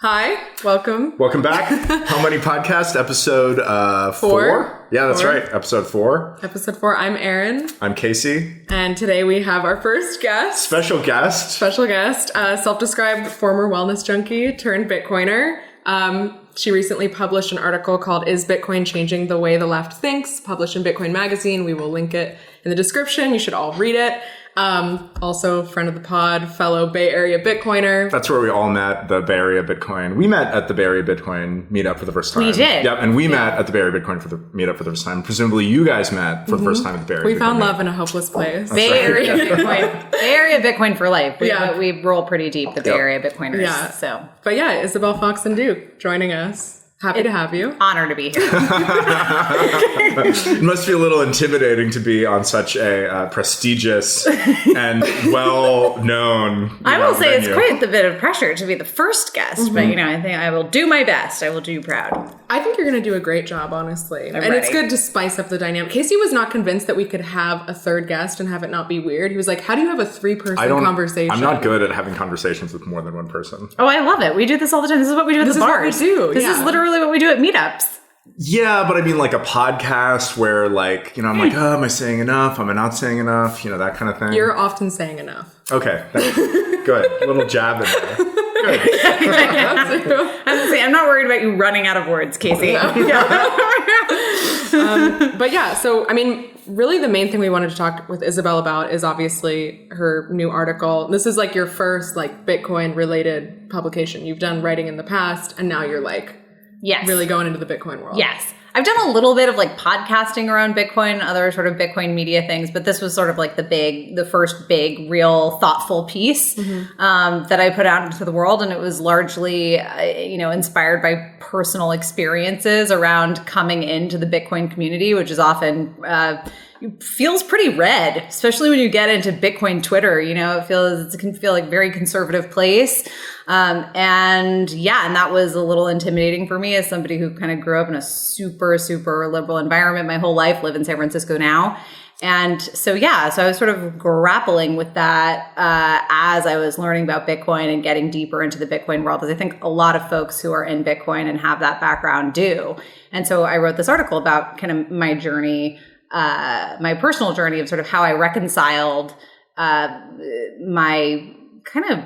Hi, welcome. Welcome back. How Money Podcast, episode 4? Yeah, that's right. Episode 4. Episode 4. I'm Erin. I'm Casey. And today we have our first guest. Special guest. Self-described former wellness junkie turned Bitcoiner. She recently published an article called Is Bitcoin Changing the Way the Left Thinks? Published in Bitcoin Magazine. We will link it in the description. You should all read it. Also friend of the pod, fellow Bay Area Bitcoiner. That's where we all met, the Bay Area Bitcoin. We met at the Bay Area Bitcoin meetup for the first time. We did. Yep, and we met at the Bay Area Bitcoin for the meetup for the first time. Presumably you guys met for the first time at the Bay Area Bitcoin. We found love in a hopeless place. Bay Area Bitcoin. Bay Area Bitcoin for life. We roll pretty deep, the Bay Area Bitcoiners. Yeah. So. But yeah, Isabel Foxen Duke joining us. Happy to have you. Honor to be here. It must be a little intimidating to be on such a prestigious and well-known I will say venue. it's quite a bit of pressure to be the first guest, but I think I will do my best. I will do you proud. I think you're going to do a great job, honestly. I'm and ready. It's good to spice up the dynamic. Casey was not convinced that we could have a third guest and have it not be weird. He was like, how do you have a 3-person conversation? I'm not good at having conversations with more than one person. Oh, I love it. We do this all the time. This is what we do at the bars. This is what we do. This is literally what we do at meetups. Yeah, but I mean like a podcast where like, I'm like, oh, am I saying enough? Am I not saying enough? That kind of thing. You're often saying enough. Okay. Good. A little jab in there. Good. I'm not worried about you running out of words, Casey. But yeah, so, I mean, really the main thing we wanted to talk with Isabel about is obviously her new article. This is like your first like Bitcoin related publication. You've done writing in the past and now you're like really going into the Bitcoin world. Yes. I've done a little bit of like podcasting around Bitcoin, other sort of Bitcoin media things, but this was sort of like the first big, real, thoughtful piece that I put out into the world. And it was largely, inspired by personal experiences around coming into the Bitcoin community, which is often feels pretty red, especially when you get into Bitcoin Twitter. It can feel like a very conservative place. And that was a little intimidating for me as somebody who kind of grew up in a super, super liberal environment my whole life, live in San Francisco now. And so I was sort of grappling with that as I was learning about Bitcoin and getting deeper into the Bitcoin world, as I think a lot of folks who are in Bitcoin and have that background do. And so I wrote this article about kind of my journey, my personal journey of sort of how I reconciled my kind of,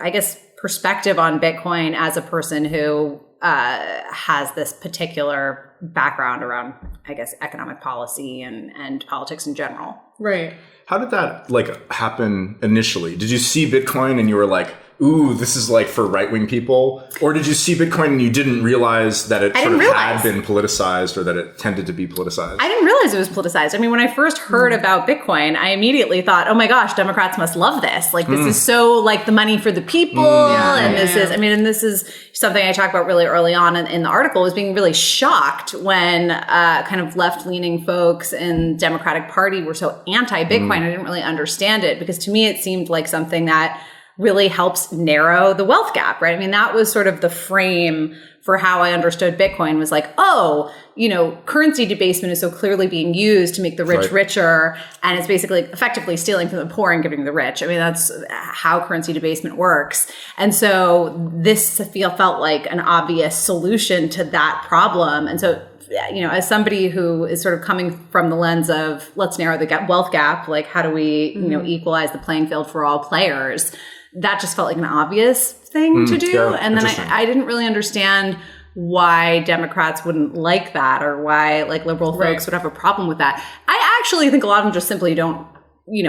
I guess, perspective on Bitcoin as a person who has this particular background around, I guess, economic policy and politics in general. Right. How did that happen initially? Did you see Bitcoin and you were like, ooh, this is like for right-wing people? Or did you see Bitcoin and you didn't realize that it had been politicized or that it tended to be politicized? I didn't realize it was politicized. I mean, when I first heard about Bitcoin, I immediately thought, oh my gosh, Democrats must love this. Like, this is so like the money for the people. This is something I talked about really early on in the article, was being really shocked when kind of left-leaning folks in Democratic Party were so anti-Bitcoin. I didn't really understand it because to me, it seemed like something that really helps narrow the wealth gap, right? I mean, that was sort of the frame for how I understood Bitcoin, was like, currency debasement is so clearly being used to make the rich richer, and it's basically effectively stealing from the poor and giving to the rich. I mean, that's how currency debasement works. And so this felt like an obvious solution to that problem. And so as somebody who is sort of coming from the lens of let's narrow the wealth gap, like how do we, equalize the playing field for all players, that just felt like an obvious thing to do. Yeah, and then I didn't really understand why Democrats wouldn't like that or why like liberal folks would have a problem with that. I actually think a lot of them just simply don't,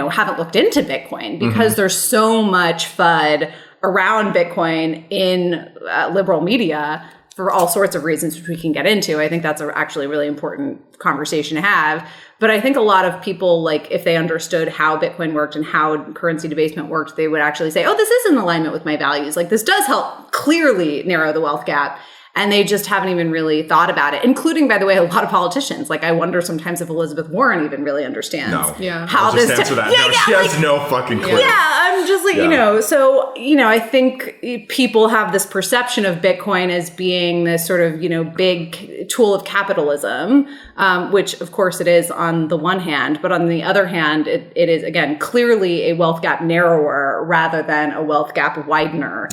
haven't looked into Bitcoin because there's so much FUD around Bitcoin in liberal media for all sorts of reasons, which we can get into. I think that's actually a really important conversation to have. But I think a lot of people, like, if they understood how Bitcoin worked and how currency debasement worked, they would actually say, oh, this is in alignment with my values. Like, this does help clearly narrow the wealth gap. And they just haven't even really thought about it, including, by the way, a lot of politicians. Like, I wonder sometimes if Elizabeth Warren even really understands how this... Answer that. She has no fucking clue. Yeah, I'm just like, I think people have this perception of Bitcoin as being this sort of, big tool of capitalism, which of course it is on the one hand, but on the other hand, it is, again, clearly a wealth gap narrower rather than a wealth gap widener,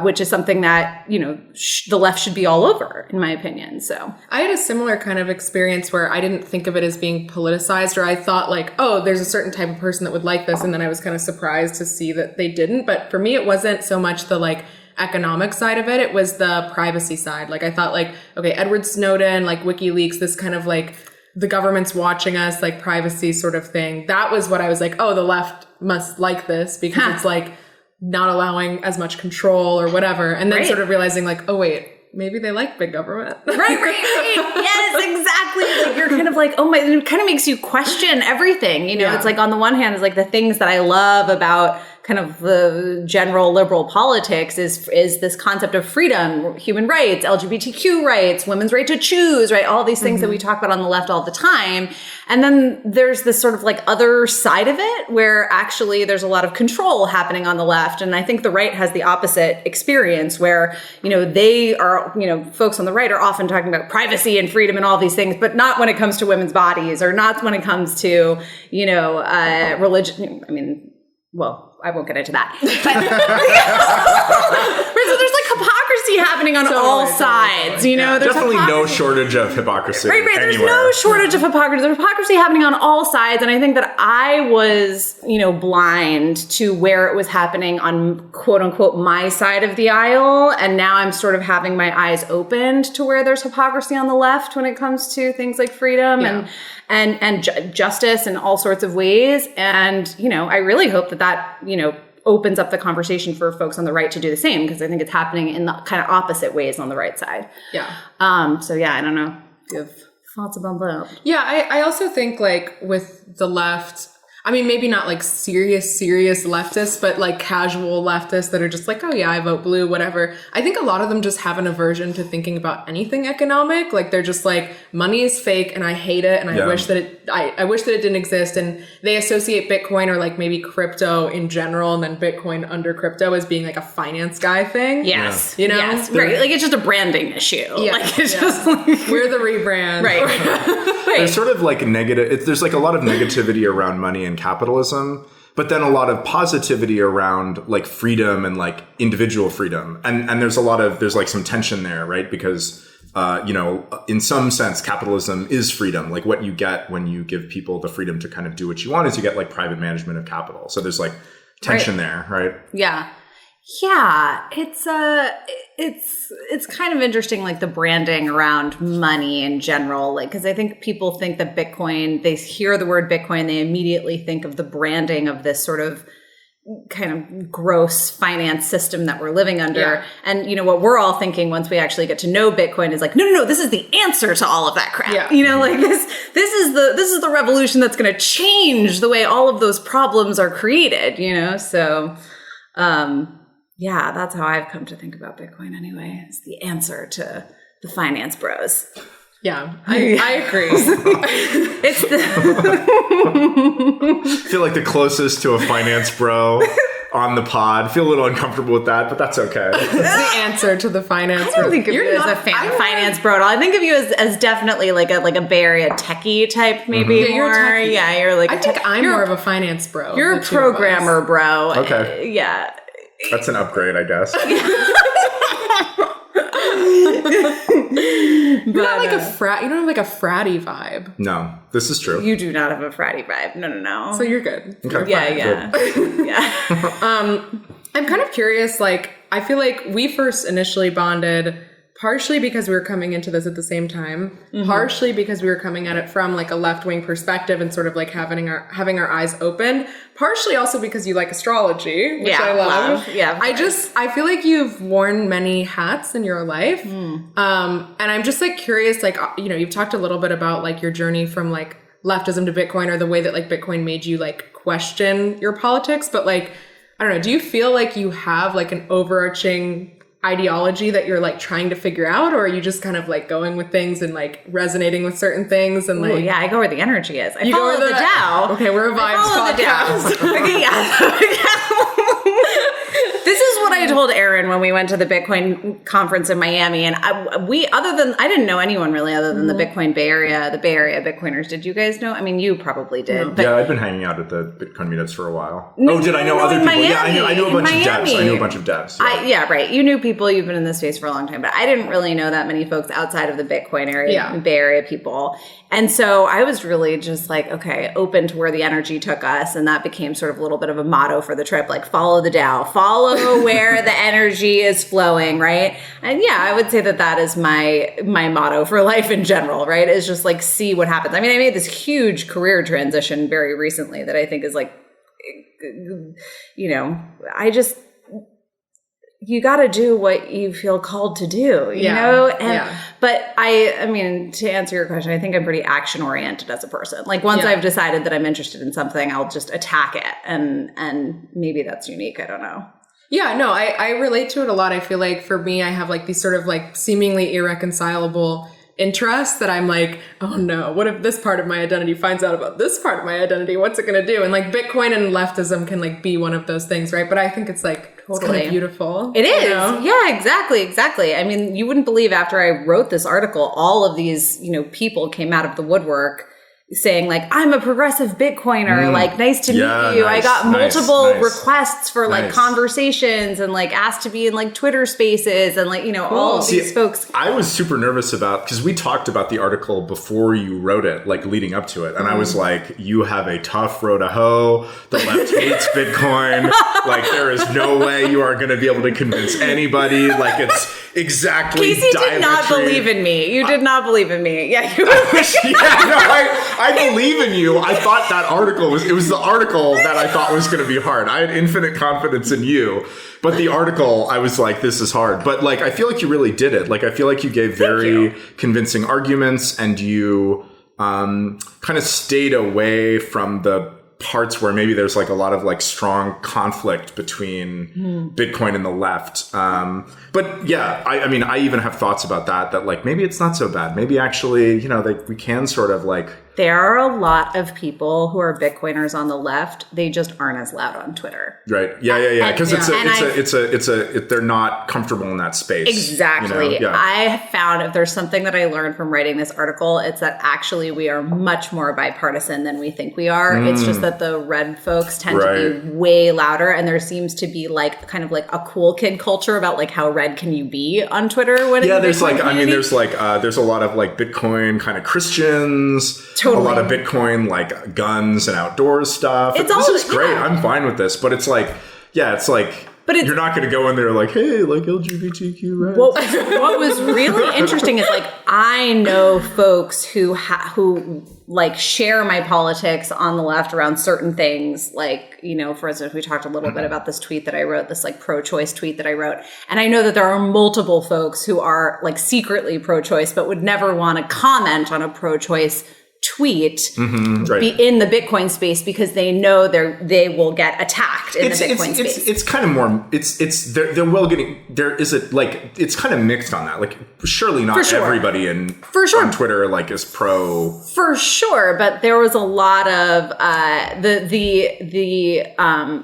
which is something that, the left should be all over, in my opinion. So I had a similar kind of experience where I didn't think of it as being politicized, or I thought like, oh, there's a certain type of person that would like this. And then I was kind of surprised to see that they didn't. But for me, it wasn't so much the like economic side of it. It was the privacy side. Like I thought like, okay, Edward Snowden, like WikiLeaks, this kind of like the government's watching us, like privacy sort of thing. That was what I was like, oh, the left must like this because it's like not allowing as much control or whatever. And then sort of realizing like, oh wait, maybe they like big government. Right. Yes, exactly. Like you're kind of like, oh my, it kind of makes you question everything. It's like on the one hand, it's like the things that I love about kind of the general liberal politics is this concept of freedom, human rights, LGBTQ rights, women's right to choose, right? All these things that we talk about on the left all the time. And then there's this sort of like other side of it where actually there's a lot of control happening on the left. And I think the right has the opposite experience where, they are, folks on the right are often talking about privacy and freedom and all these things, but not when it comes to women's bodies or not when it comes to, religion. I mean, well, I won't get into that. But so there's like hypocrisy happening on all sides, There's definitely no shortage of hypocrisy. Right. There's no shortage of hypocrisy. There's hypocrisy happening on all sides. And I think that I was, blind to where it was happening on quote unquote my side of the aisle. And now I'm sort of having my eyes opened to where there's hypocrisy on the left when it comes to things like freedom and justice in all sorts of ways. And, I really hope that opens up the conversation for folks on the right to do the same, because I think it's happening in the kind of opposite ways on the right side. Yeah. So yeah, I don't know if you have thoughts about that. Yeah, I also think like with the left, I mean, maybe not like serious leftists, but like casual leftists that are just like, oh yeah, I vote blue, whatever. I think a lot of them just have an aversion to thinking about anything economic. Like they're just like, money is fake and I hate it and I wish that I wish that it didn't exist. And they associate Bitcoin or like maybe crypto in general and then Bitcoin under crypto as being like a finance guy thing. Yes. Yes, right. Like it's just a branding issue. Yeah. Like it's just like we're the rebrand. Right. There's sort of like negative, there's like a lot of negativity around money and capitalism, but then a lot of positivity around like freedom and like individual freedom. And there's like some tension there, right? Because, in some sense, capitalism is freedom. Like what you get when you give people the freedom to kind of do what you want is you get like private management of capital. So there's like tension there, right? Yeah. Yeah, it's kind of interesting, like the branding around money in general, like, because I think people think that Bitcoin, they hear the word Bitcoin, they immediately think of the branding of this sort of kind of gross finance system that we're living under. Yeah. And, what we're all thinking once we actually get to know Bitcoin is like, no, this is the answer to all of that crap. Yeah. Like this is the revolution that's going to change the way all of those problems are created, so, yeah, that's how I've come to think about Bitcoin anyway. It's the answer to the finance bros. Yeah, I agree. It's I feel like the closest to a finance bro on the pod. Feel a little uncomfortable with that, but that's okay. It's the answer to the finance bro. I don't think of you as a finance bro. I think of you as definitely like a Bay Area techie type, maybe. Yeah, you're a techie. Yeah, you're like I think I'm more of a finance bro. You're a programmer bro. Okay. Yeah. That's an upgrade, I guess. You're not like a frat. You don't have like a fratty vibe. No, this is true. You do not have a fratty vibe. No. So you're good. Okay. Yeah. I'm kind of curious. Like, I feel like we first initially bonded partially because we were coming into this at the same time, partially because we were coming at it from like a left-wing perspective and sort of like having our eyes open, partially also because you like astrology, which I love. Yeah. I feel like you've worn many hats in your life. And I'm just like curious, like, you've talked a little bit about like your journey from like leftism to Bitcoin, or the way that like Bitcoin made you like question your politics. But like, I don't know, do you feel like you have like an overarching ideology that you're like trying to figure out, or are you just kind of like going with things and like resonating with certain things and like... Ooh, yeah, I go where the energy is. I follow the Tao. Okay, we're a vibes podcast. Okay, yeah. This is what I told Erin when we went to the Bitcoin conference in Miami, and I didn't know anyone really other than the Bitcoin Bay Area Bitcoiners. Did you guys know? I mean, you probably did. No. Yeah, I've been hanging out at the Bitcoin meetups for a while. Did I know other people? Miami, yeah, I know a bunch of devs. I know a bunch of devs. Yeah. Right. You knew people. You've been in this space for a long time, but I didn't really know that many folks outside of the Bitcoin area, Bay Area people. And so I was really just like, okay, open to where the energy took us. And that became sort of a little bit of a motto for the trip, like follow the Dow, follow where the energy is flowing, right? And yeah, I would say that is my motto for life in general, right? Is just like see what happens. I mean, I made this huge career transition very recently that I think is like, you got to do what you feel called to do, you know? But I mean, to answer your question, I think I'm pretty action oriented as a person. Like once I've decided that I'm interested in something, I'll just attack it. And maybe that's unique. I don't know. Yeah, no, I relate to it a lot. I feel like for me, I have like these sort of like seemingly irreconcilable interests that I'm like, oh no, what if this part of my identity finds out about this part of my identity? What's it going to do? And like Bitcoin and leftism can like be one of those things, right? But I think it's like totally. It's kind of beautiful. It is. Yeah, exactly. I mean, you wouldn't believe after I wrote this article, all of these, people came out of the woodwork saying like, I'm a progressive Bitcoiner, like, nice to meet you. Nice, I got multiple requests for like conversations and like asked to be in like Twitter spaces and like, all of these folks. I was super nervous because we talked about the article before you wrote it, like leading up to it. And I was like, you have a tough row to hoe. The left hates Bitcoin. Like there is no way you are going to be able to convince anybody. Like it's exactly Casey did not believe in me. You did not believe in me. Yeah. I believe in you. I thought that article was the article that I thought was going to be hard. I had infinite confidence in you. But the article, I was like, this is hard. But like, I feel like you really did it. Like, I feel like you gave very convincing arguments and you kind of stayed away from the parts where maybe there's like a lot of like strong conflict between Bitcoin and the left. But yeah, I mean, I even have thoughts about that like maybe it's not so bad. Maybe actually, we can sort of like. There are a lot of people who are Bitcoiners on the left. They just aren't as loud on Twitter. Right. Yeah. Because they're not comfortable in that space. Exactly. I have found if there's something that I learned from writing this article, it's that actually we are much more bipartisan than we think we are. It's just that the red folks tend to be way louder, and there seems to be like kind of like a cool kid culture about like how red can you be on Twitter when there's like there's a lot of like Bitcoin kind of Christians. Totally. A lot of Bitcoin, like guns and outdoors stuff. This is great. I'm fine with this. But it's like, but you're not going to go in there like, hey, like LGBTQ rights. What was really interesting is like, I know folks who like share my politics on the left around certain things. Like, for instance, we talked a little bit about this tweet that I wrote, this like pro-choice tweet that I wrote. And I know that there are multiple folks who are like secretly pro-choice, but would never want to comment on a pro-choice tweet be in the Bitcoin space because they know they will get attacked in the Bitcoin space. It's kind of more. It's kind of mixed on that. Like surely not everybody on Twitter like is pro. For sure, but there was a lot of the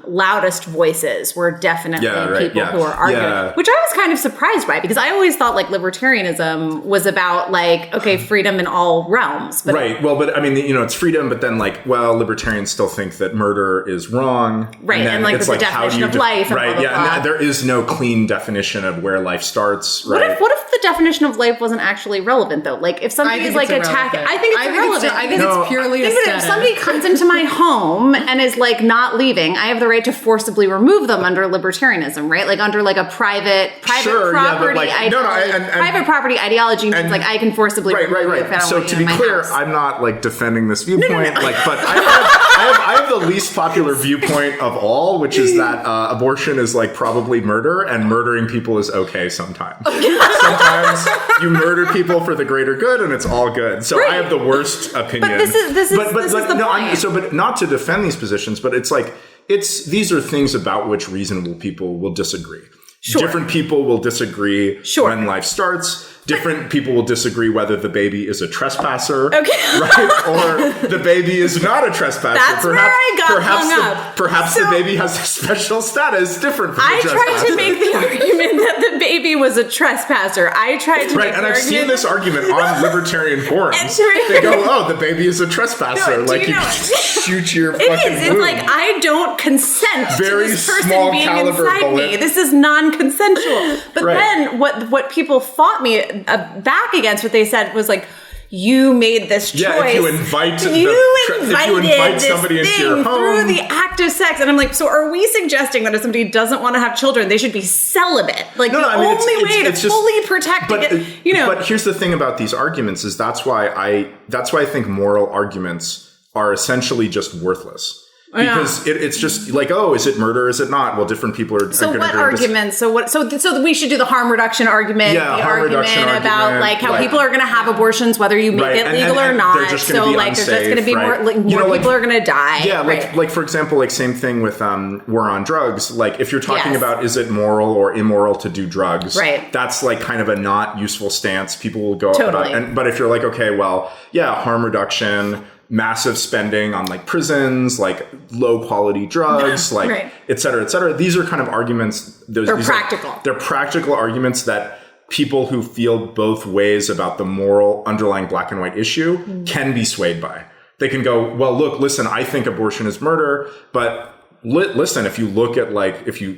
loudest voices were definitely people who are arguing, which I was kind of surprised by because I always thought like libertarianism was about like freedom in all realms, but Well, but I mean, it's freedom, but then like, libertarians still think that murder is wrong. Right. And like, it's the definition of life. Right. And blah, blah, blah. And there is no clean definition of where life starts. Right. What if the definition of life wasn't actually relevant though? Like if somebody is like attacking, I think it's irrelevant. I think it's purely aesthetic. If somebody comes into my home and is like not leaving, I have the right to forcibly remove them under libertarianism, right? Like under like a private property ideology. Private property ideology means like I can forcibly remove them. So to be clear, I'm not like defending this viewpoint, like, but I have the least popular viewpoint of all, which is that abortion is like probably murder, and murdering people is okay sometimes. Sometimes you murder people for the greater good, and it's all good. So I have the worst opinion. But this is the point. But not to defend these positions, but it's like these are things about which reasonable people will disagree. Sure. Different people will disagree when life starts. different people will disagree whether the baby is a trespasser, Okay. right? Or the baby is not a trespasser. That's where I got hung up. Perhaps the baby has a special status different from the trespasser. I tried to make the argument that the baby was a trespasser. I tried to make and the I've seen argument this argument on libertarian forums. right. They go, "Oh, the baby is a trespasser." No, like you you know- shoot your It fucking is. It's womb. like I don't consent Very to this person small being caliber inside bullet. me. This is non-consensual. But Right. then what people fought me back against, what they said was like, you made this choice. Yeah, if you invite invited somebody this into your thing home through the act of sex. And I'm like, so are we suggesting that if somebody doesn't want to have children, they should be celibate? Like No, the I mean, only way to it's just, fully protect it, you know. But here's the thing about these arguments is that's why I think moral arguments are essentially just worthless. Because it's just like, oh, is it murder? Is it not? Well, different people are. So gonna what agree on this. arguments? So we should do the harm reduction argument. Yeah, the harm argument reduction about argument, like how like- people are going to have abortions whether you make Right, it and- legal and or not. they're just gonna So be like there's just going to be unsafe, more right? like, You more know, people are going to die. Yeah, right. like for example, like same thing with war on drugs. Like if you're talking Yes. about is it moral or immoral to do drugs, Right. That's like kind of a not useful stance. People will go Totally. but if you're like, okay, well, yeah, harm reduction, massive spending on like prisons, like low quality drugs, like Right. et cetera, et cetera. These are kind of arguments. They're practical. They're practical arguments that people who feel both ways about the moral underlying black and white issue can be swayed by. They can go, well, look, listen, I think abortion is murder, but listen, if you look at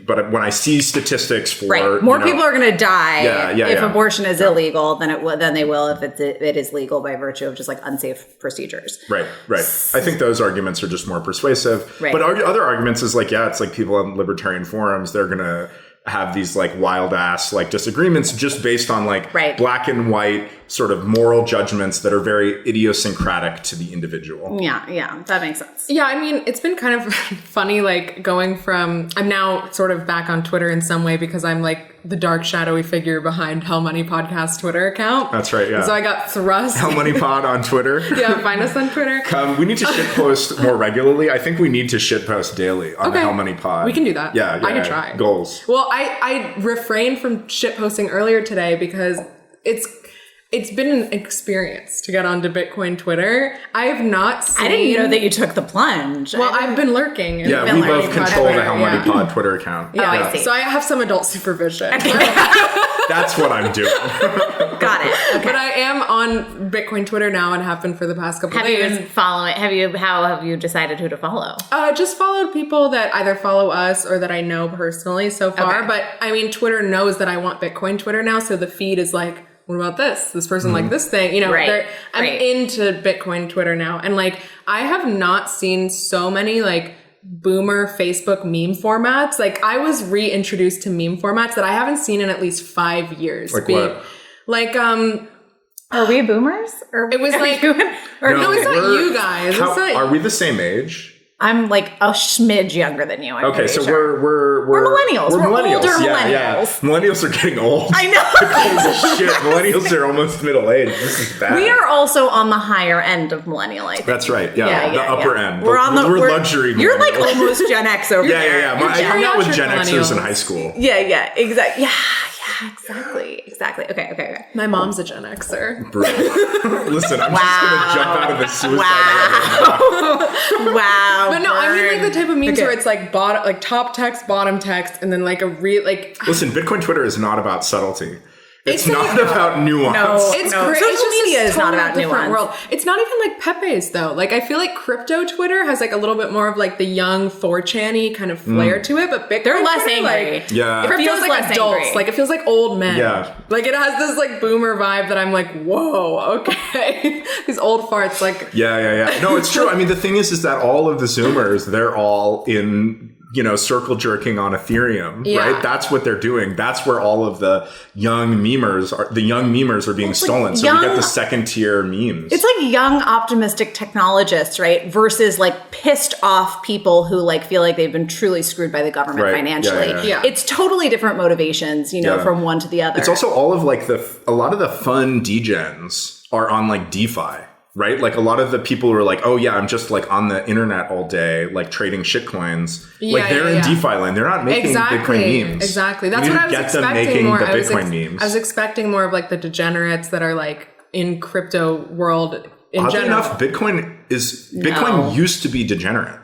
but when I see statistics for More people are going to die if yeah. abortion is illegal than they will if it is legal by virtue of just like unsafe procedures. Right. I think those arguments are just more persuasive. Right. But other arguments is like, it's like people on libertarian forums, they're going to have these like wild ass like disagreements just based on like black and white sort of moral judgments that are very idiosyncratic to the individual. Yeah, that makes sense. Yeah, I mean, it's been kind of funny, like going from, I'm now sort of back on Twitter in some way because I'm like the dark shadowy figure behind Hell Money Podcast Twitter account. That's right, yeah. So I got thrust. Hell Money Pod on Twitter. Yeah, find us on Twitter. We need to shitpost more regularly. I think we need to shitpost daily on the Hell Money Pod. We can do that. Yeah, I can try. Goals. Well, I refrained from shitposting earlier today because it's been an experience to get onto Bitcoin Twitter. I have not seen... I didn't know that you took the plunge. Well, I've been lurking. Yeah, we both control the Hell Money Pod Twitter account. Yeah, I see. So I have some adult supervision. That's what I'm doing. Got it. Okay. But I am on Bitcoin Twitter now and have been for the past couple Have you days. been following? How have you decided who to follow? Just followed people that either follow us or that I know personally so far. Okay. But I mean, Twitter knows that I want Bitcoin Twitter now. So the feed is like, what about this? This person like this thing, you know, I'm into Bitcoin Twitter now. And like, I have not seen so many like boomer Facebook meme formats. Like I was reintroduced to meme formats that I haven't seen in at least 5 years. Like what? Like, Are we boomers? Or it was like, No, it's not you guys. It's not, are we the same age? I'm like a smidge younger than you. Okay, so sure. we're millennials. We're millennials. older Yeah. millennials. Millennials are getting old. I know. Holy shit, millennials are almost middle aged. This is bad. We are also on the higher end of millennial, I think. That's right. Yeah, the upper end. We're on the we're luxury. You're like millennials. almost Gen X over there. Yeah. I hung out with Gen Xers in millennials. high school. Yeah, exactly. Exactly. Okay. my mom's a Gen Xer. Listen, I'm just gonna jump out of the suicide. Wow. But no, I mean like the type of memes Okay. where it's like top text, bottom text, and then like a Listen, Bitcoin Twitter is not about subtlety. It's It's not like- about nuance. No. It's No. great. Social It's just media a is not totally about different nuance. world. It's not even like Pepe's though. Like I feel like crypto Twitter has like a little bit more of like the young 4chan-y kind of flair to it, but Bitcoin They're less Twitter, angry. Like, Yeah. it feels feels like less adults. angry. Like it feels like old men. Yeah. Like it has this like boomer vibe that I'm like, whoa, okay. These old farts like Yeah. No, it's true. I mean, the thing is that all of the Zoomers, they're all in, circle jerking on Ethereum, Yeah. right? That's what they're doing. That's where all of the young memers are being stolen. So we young- get the second tier memes. It's like young optimistic technologists, right? Versus like pissed off people who like feel like they've been truly screwed by the government Right. financially. Yeah. It's totally different motivations, Yeah. from one to the other. It's also all of like a lot of the fun degens are on like DeFi. right? Like a lot of the people who are like, oh yeah, I'm just like on the internet all day, like trading shit coins. Like they're in DeFi land. They're not making Bitcoin memes. Exactly. That's what I was expecting more. I was expecting more of like the degenerates that are like in crypto world in Oddly general. enough, Bitcoin used to be degenerate.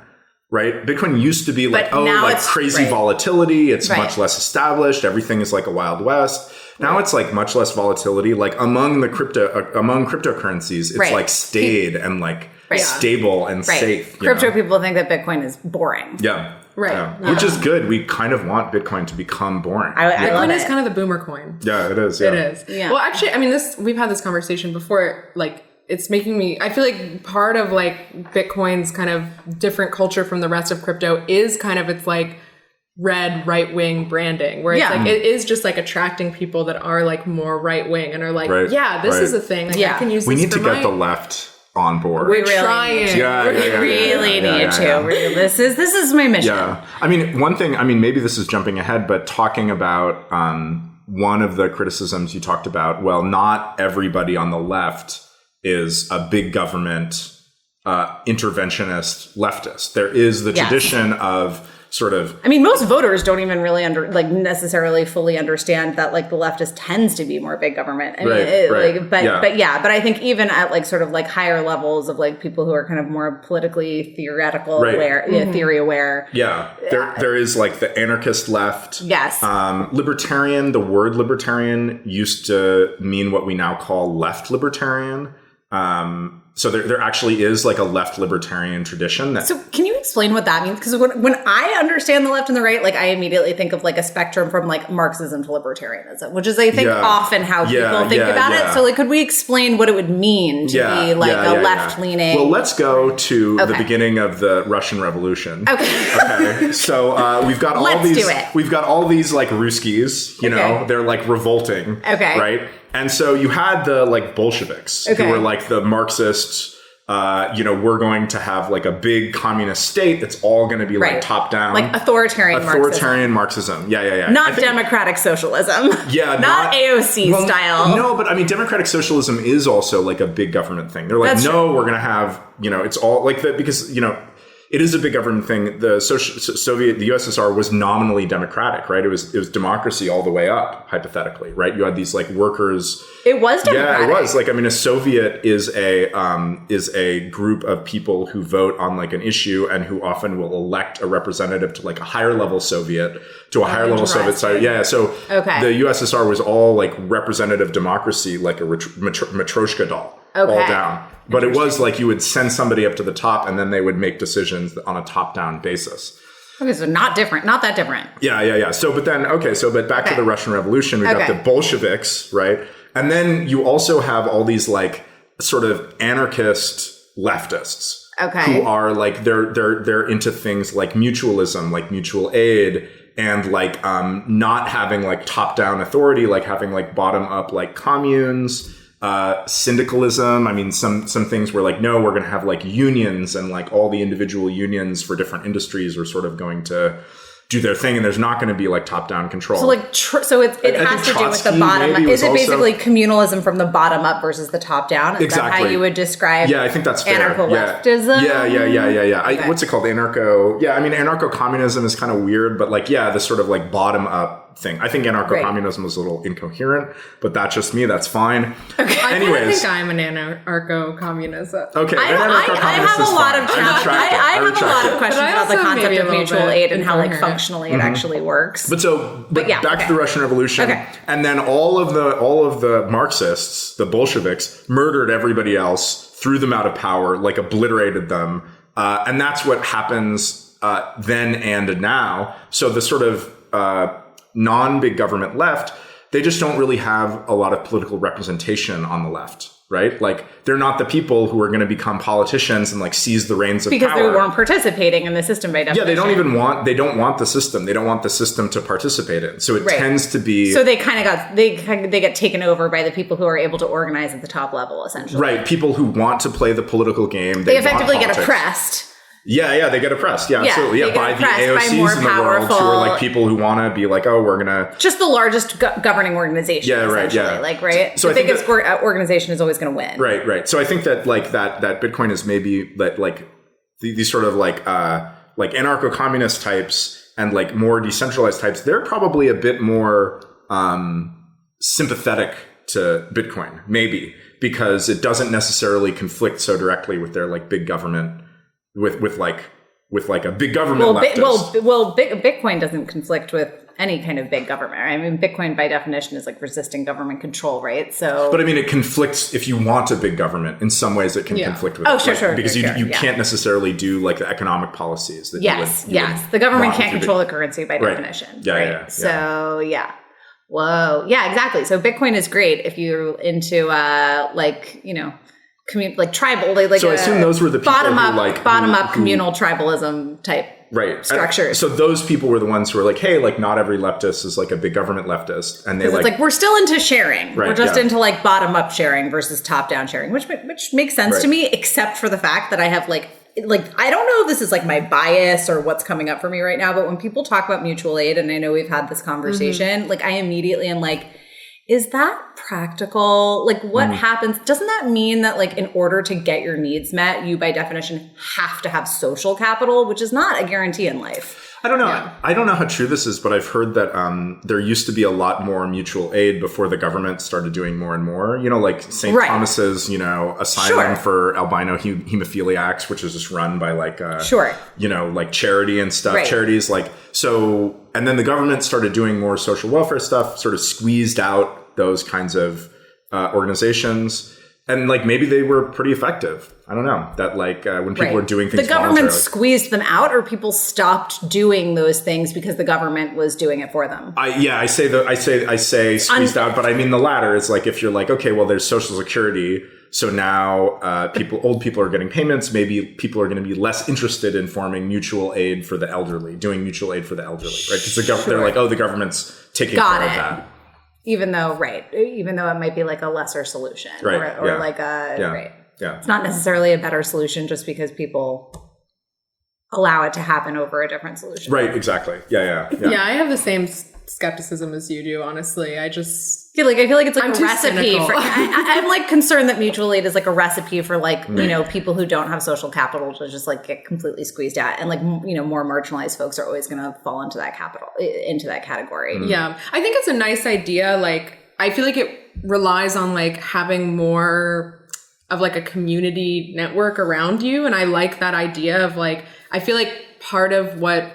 Right? Bitcoin used to be like, like crazy volatility. It's much less established. Everything is like a Wild West. Now it's like much less volatility. Like among cryptocurrencies, it's like stayed and like stable and safe. Crypto people think that Bitcoin is boring. Yeah. Right. Yeah. Which is good. We kind of want Bitcoin to become boring. Bitcoin is kind of the boomer coin. Yeah, it is. Yeah. It is. Yeah. Well, actually, I mean, we've had this conversation before, like, it's making me, I feel like part of like Bitcoin's kind of different culture from the rest of crypto is kind of its like red right-wing branding, where it's like, it is just like attracting people that are like more right-wing and are like, this is a thing. Like, I can use this. We need to get the left on board. We're trying. We really need to. This is my mission. Yeah. I mean, one thing, maybe this is jumping ahead, but talking about one of the criticisms you talked about, well, not everybody on the left is a big government interventionist leftist. There is the tradition of sort of... most voters don't even really necessarily fully understand that like the leftist tends to be more big government. But I think even at like sort of like higher levels of like people who are kind of more politically theoretical aware, theory aware. Yeah. There is like the anarchist left. Yes. Libertarian, the word libertarian used to mean what we now call left libertarian. So there actually is like a left libertarian tradition. So can you explain what that means? Because when I understand the left and the right, like I immediately think of like a spectrum from like Marxism to libertarianism, which is I think often how people think about it. So like, could we explain what it would mean to be like a left leaning? Well, let's go to the beginning of the Russian Revolution. Okay. So we've got all these. We've got all these like Ruskies. You know, they're like revolting. Okay. Right. And so you had the like Bolsheviks who were like the Marxists, we're going to have like a big communist state that's all going to be like top down. Like authoritarian Marxism. Yeah. Not democratic socialism. Yeah. Not AOC style. No, but democratic socialism is also like a big government thing. They're like, we're going to have, it's all like that because, it is a big government thing. The the USSR was nominally dememocratic, right? It was democracy all the way up, hypothetically, right? You had these like workers. It was democratic. Yeah, it was. Like, a Soviet is a group of people who vote on like an issue and who often will elect a representative to like a higher level Soviet to a higher level Soviet side. Yeah. So the USSR was all like representative democracy, like a Matryoshka doll, all down. But it was like you would send somebody up to the top and then they would make decisions on a top-down basis. Okay, so not that different. Yeah. So, but back to the Russian Revolution, we've got the Bolsheviks, right? And then you also have all these like sort of anarchist leftists. Who are like, they're into things like mutualism, like mutual aid, and like not having like top-down authority, like having like bottom-up like communes. Syndicalism. Some things were like, no, we're going to have like unions and like all the individual unions for different industries are sort of going to do their thing and there's not going to be like top-down control. So like, it has to do with the bottom up. Is it basically communalism from the bottom up versus the top down? Is that how you would describe I think that's fair. Anarcho-leftism? Yeah. Okay. What's it called? Anarcho-communism is kind of weird, but like, the sort of like bottom up thing. I think anarcho-communism was a little incoherent, but that's just me. That's fine. Okay. Anyways. I think I'm an anarcho-communist. Okay. I have a lot of questions about the concept of mutual aid and how like functionally it actually works. But back to the Russian Revolution. Okay. And then all of the Marxists, the Bolsheviks, murdered everybody else, threw them out of power, like obliterated them. And that's what happens then and now. So the sort of non-big government left, they just don't really have a lot of political representation on the left, right? Like they're not the people who are going to become politicians and like seize the reins of power. Because they weren't participating in the system by definition. Yeah, they don't want the system. They don't want the system to participate in. So it tends to be... So they get taken over by the people who are able to organize at the top level, essentially. Right. People who want to play the political game. They effectively get oppressed. Yeah, they get oppressed. Yeah, absolutely. Yeah, by the AOCs in the world who are like people who want to be like, oh, we're gonna just the largest governing organization. Yeah, right. Yeah, like right. So the biggest organization is always going to win. Right. So I think that like that Bitcoin is maybe that like these sort of like anarcho-communist types and like more decentralized types. They're probably a bit more sympathetic to Bitcoin, maybe because it doesn't necessarily conflict so directly with their like big government. With like a big government leftist. Bitcoin doesn't conflict with any kind of big government. I mean, Bitcoin by definition is like resisting government control, right? So, but I mean, it conflicts if you want a big government. In some ways, it can conflict with. Oh, sure, because you can't necessarily do like the economic policies that. Yes. The government can't control the currency by definition. Yeah. So whoa, yeah, exactly. So Bitcoin is great if you're into like tribal, like so I assume those were the people bottom up communal tribalism type structures. So those people were the ones who were like, hey, like not every leftist is like a big government leftist, and they like we're still into sharing. Right, we're just into like bottom up sharing versus top down sharing, which makes sense to me, except for the fact that I have like I don't know if this is like my bias or what's coming up for me right now, but when people talk about mutual aid, and I know we've had this conversation, like I immediately am like, is that practical? Like what happens? Doesn't that mean that like in order to get your needs met, you by definition have to have social capital, which is not a guarantee in life? I don't know. Yeah. I don't know how true this is, but I've heard that there used to be a lot more mutual aid before the government started doing more and more. You know, like St. Thomas's, asylum for albino hemophiliacs, which is just run by like, like charity and stuff. Right. Charities like so. And then the government started doing more social welfare stuff, sort of squeezed out those kinds of organizations. And like maybe they were pretty effective. I don't know. That like when people were doing things, the government squeezed them out, or people stopped doing those things because the government was doing it for them. I say squeezed out, but I mean the latter. It's like if you're like, okay, well, there's Social Security, so now old people are getting payments. Maybe people are going to be less interested in forming mutual aid for the elderly, doing mutual aid for the elderly, right? Because they're like, oh, the government's taking care of that. Even though it might be like a lesser solution, right? Or like a it's not necessarily a better solution just because people allow it to happen over a different solution. Right? Exactly. Yeah. Yeah, I have the same skepticism as you do. Honestly, I feel like it's like a recipe for. I'm like concerned that mutual aid is like a recipe for like people who don't have social capital to just like get completely squeezed out, and like more marginalized folks are always going to fall into that category. Yeah, I think it's a nice idea. Like I feel like it relies on like having more of like a community network around you, and I like that idea of like I feel like part of what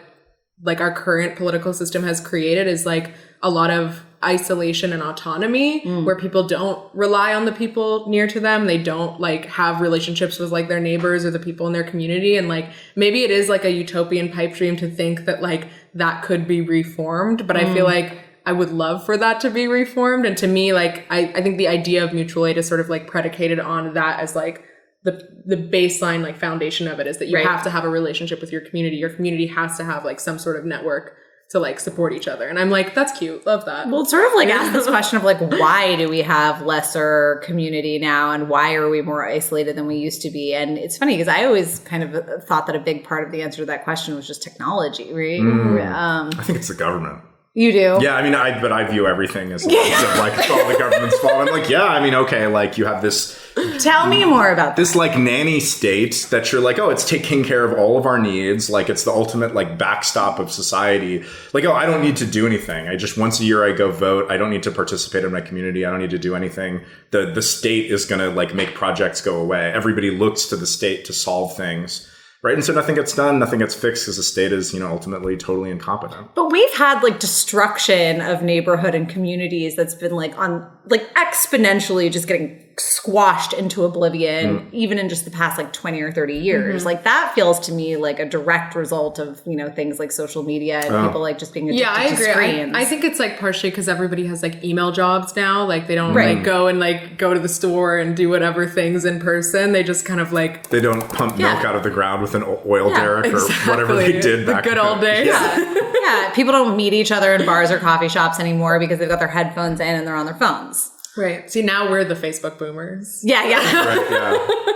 like our current political system has created is like a lot of isolation and autonomy where people don't rely on the people near to them. They don't like have relationships with like their neighbors or the people in their community. And like maybe it is like a utopian pipe dream to think that like that could be reformed, but I feel like I would love for that to be reformed. And to me, like I think the idea of mutual aid is sort of like predicated on that as like the baseline like foundation of it is that you have to have a relationship with your community. Your community has to have like some sort of network to like support each other. And I'm like, that's cute. Love that. Well, it's sort of like ask this question of like, why do we have lesser community now? And why are we more isolated than we used to be? And it's funny because I always kind of thought that a big part of the answer to that question was just technology, right? I think it's the government. You do? Yeah, I mean, I view everything as like it's all the government's fault. I'm like, yeah, I mean, okay, like you have this. Tell me more about this like nanny state that you're like, oh, it's taking care of all of our needs. Like it's the ultimate like backstop of society. Like, oh, I don't need to do anything. I just once a year I go vote. I don't need to participate in my community. I don't need to do anything. The state is going to like make projects go away. Everybody looks to the state to solve things. Right. And so nothing gets done, nothing gets fixed because the state is, ultimately totally incompetent. But we've had like destruction of neighborhood and communities that's been like on like exponentially just getting squashed into oblivion, even in just the past like 20 or 30 years. Like that feels to me like a direct result of, things like social media and people like just being addicted to screens. I think it's like partially because everybody has like email jobs now. Like they don't like go to the store and do whatever things in person. They just kind of like... They don't pump milk out of the ground with an oil derrick or whatever they did back the good old days. Yeah. People don't meet each other in bars or coffee shops anymore because they've got their headphones in and they're on their phones. Right. See, now we're the Facebook boomers. Yeah. Right,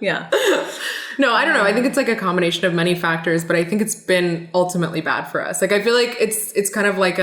Yeah. No, I don't know. I think it's like a combination of many factors, but I think it's been ultimately bad for us. Like, I feel like it's kind of like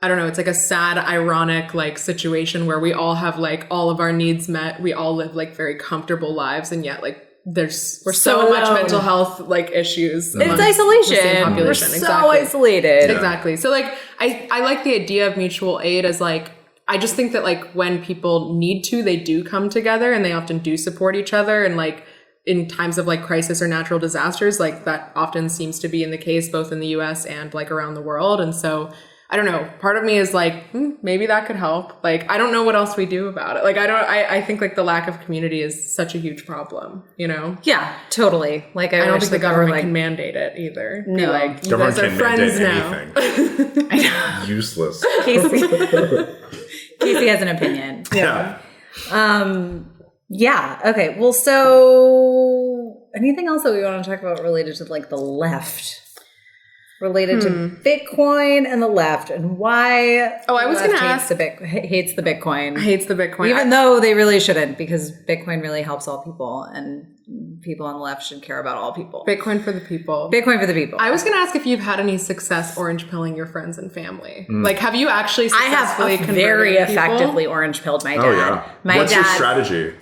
I don't know, it's like a sad, ironic like situation where we all have like all of our needs met. We all live like very comfortable lives, and yet like we're so much mental health like issues. It's isolation. The same population. We're so isolated. Exactly. So like I like the idea of mutual aid as like, I just think that like when people need to, they do come together and they often do support each other. And like in times of like crisis or natural disasters, like that often seems to be in the case both in the US and like around the world. And so I don't know, part of me is like, maybe that could help. Like, I don't know what else we do about it. Like, I think like the lack of community is such a huge problem, you know? Yeah, totally. Like, I don't think the government can mandate it either. No. Be like, you government guys are can friends mandate now. anything. Useless. Casey has an opinion. Yeah. Yeah. Okay. Well, so anything else that we want to talk about related to like the left? Related to Bitcoin and the left, and why I was going to ask hates the Bitcoin. Hates the Bitcoin. Even though they really shouldn't, because Bitcoin really helps all people, and people on the left should care about all people. Bitcoin for the people. Bitcoin for the people. I was going to ask if you've had any success orange pilling your friends and family. Like, have you actually successfully I have very effectively orange pilled my dad. Oh, yeah. What's your strategy?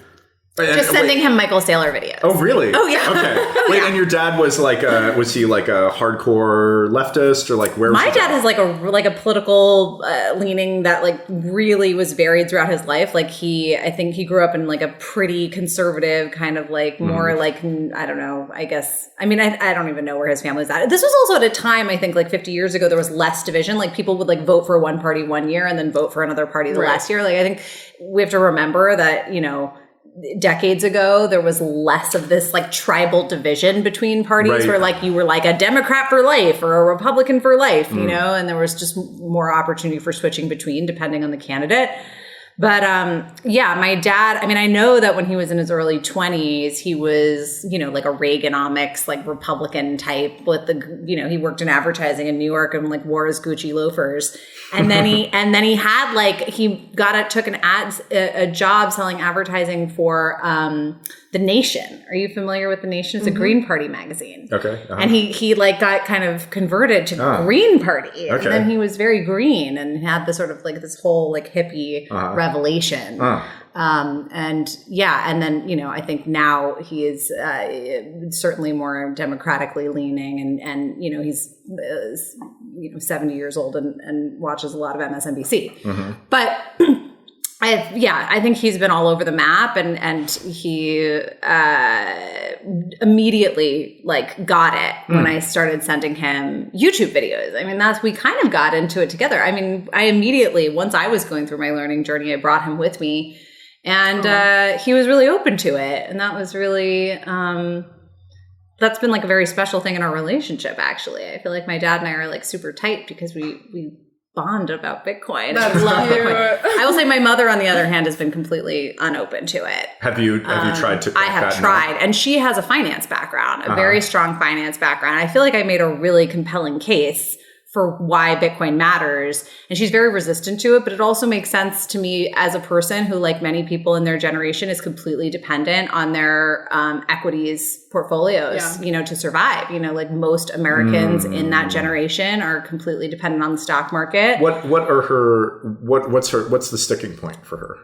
Just sending him Michael Saylor videos. Oh, really? Oh, yeah. Okay. Wait, and your dad was like, was he like a hardcore leftist, or like where was my dad has like a political leaning that like really was varied throughout his life. Like I think he grew up in like a pretty conservative kind of like more like, I don't know, I guess. I mean, I don't even know where his family's at. This was also at a time, I think like 50 years ago, there was less division. Like people would like vote for one party one year and then vote for another party the last year. Like I think we have to remember that, you know, decades ago, there was less of this like tribal division between parties where like you were like a Democrat for life or a Republican for life, you know, and there was just more opportunity for switching between depending on the candidate. But yeah, my dad, I mean, I know that when he was in his early 20s, he was, you know, like a Reaganomics, like Republican type with the, you know, he worked in advertising in New York and like wore his Gucci loafers. And then he had like, he took a job selling advertising for The Nation. Are you familiar with The Nation? It's a Green Party magazine. Okay. And he like got kind of converted to Green Party. And then he was very green and had this sort of like this whole like hippie revelation. And yeah, and then, you know, I think now he is certainly more democratically leaning and you know, he's, you know, 70 years old and watches a lot of MSNBC. But I think he's been all over the map and he immediately like got it when I started sending him YouTube videos. I mean, we kind of got into it together. I mean, I immediately, once I was going through my learning journey, I brought him with me and he was really open to it. And that was really, that's been like a very special thing in our relationship, actually. I feel like my dad and I are like super tight because we bond about Bitcoin. I love Bitcoin. I will say my mother, on the other hand, has been completely unopen to it. Have you tried to? I have tried, and she has a finance background, a very strong finance background. I feel like I made a really compelling case for why Bitcoin matters, and she's very resistant to it. But it also makes sense to me as a person who, like many people in their generation, is completely dependent on their equities portfolios, you know, to survive. You know, like most Americans in that generation are completely dependent on the stock market. What's the sticking point for her?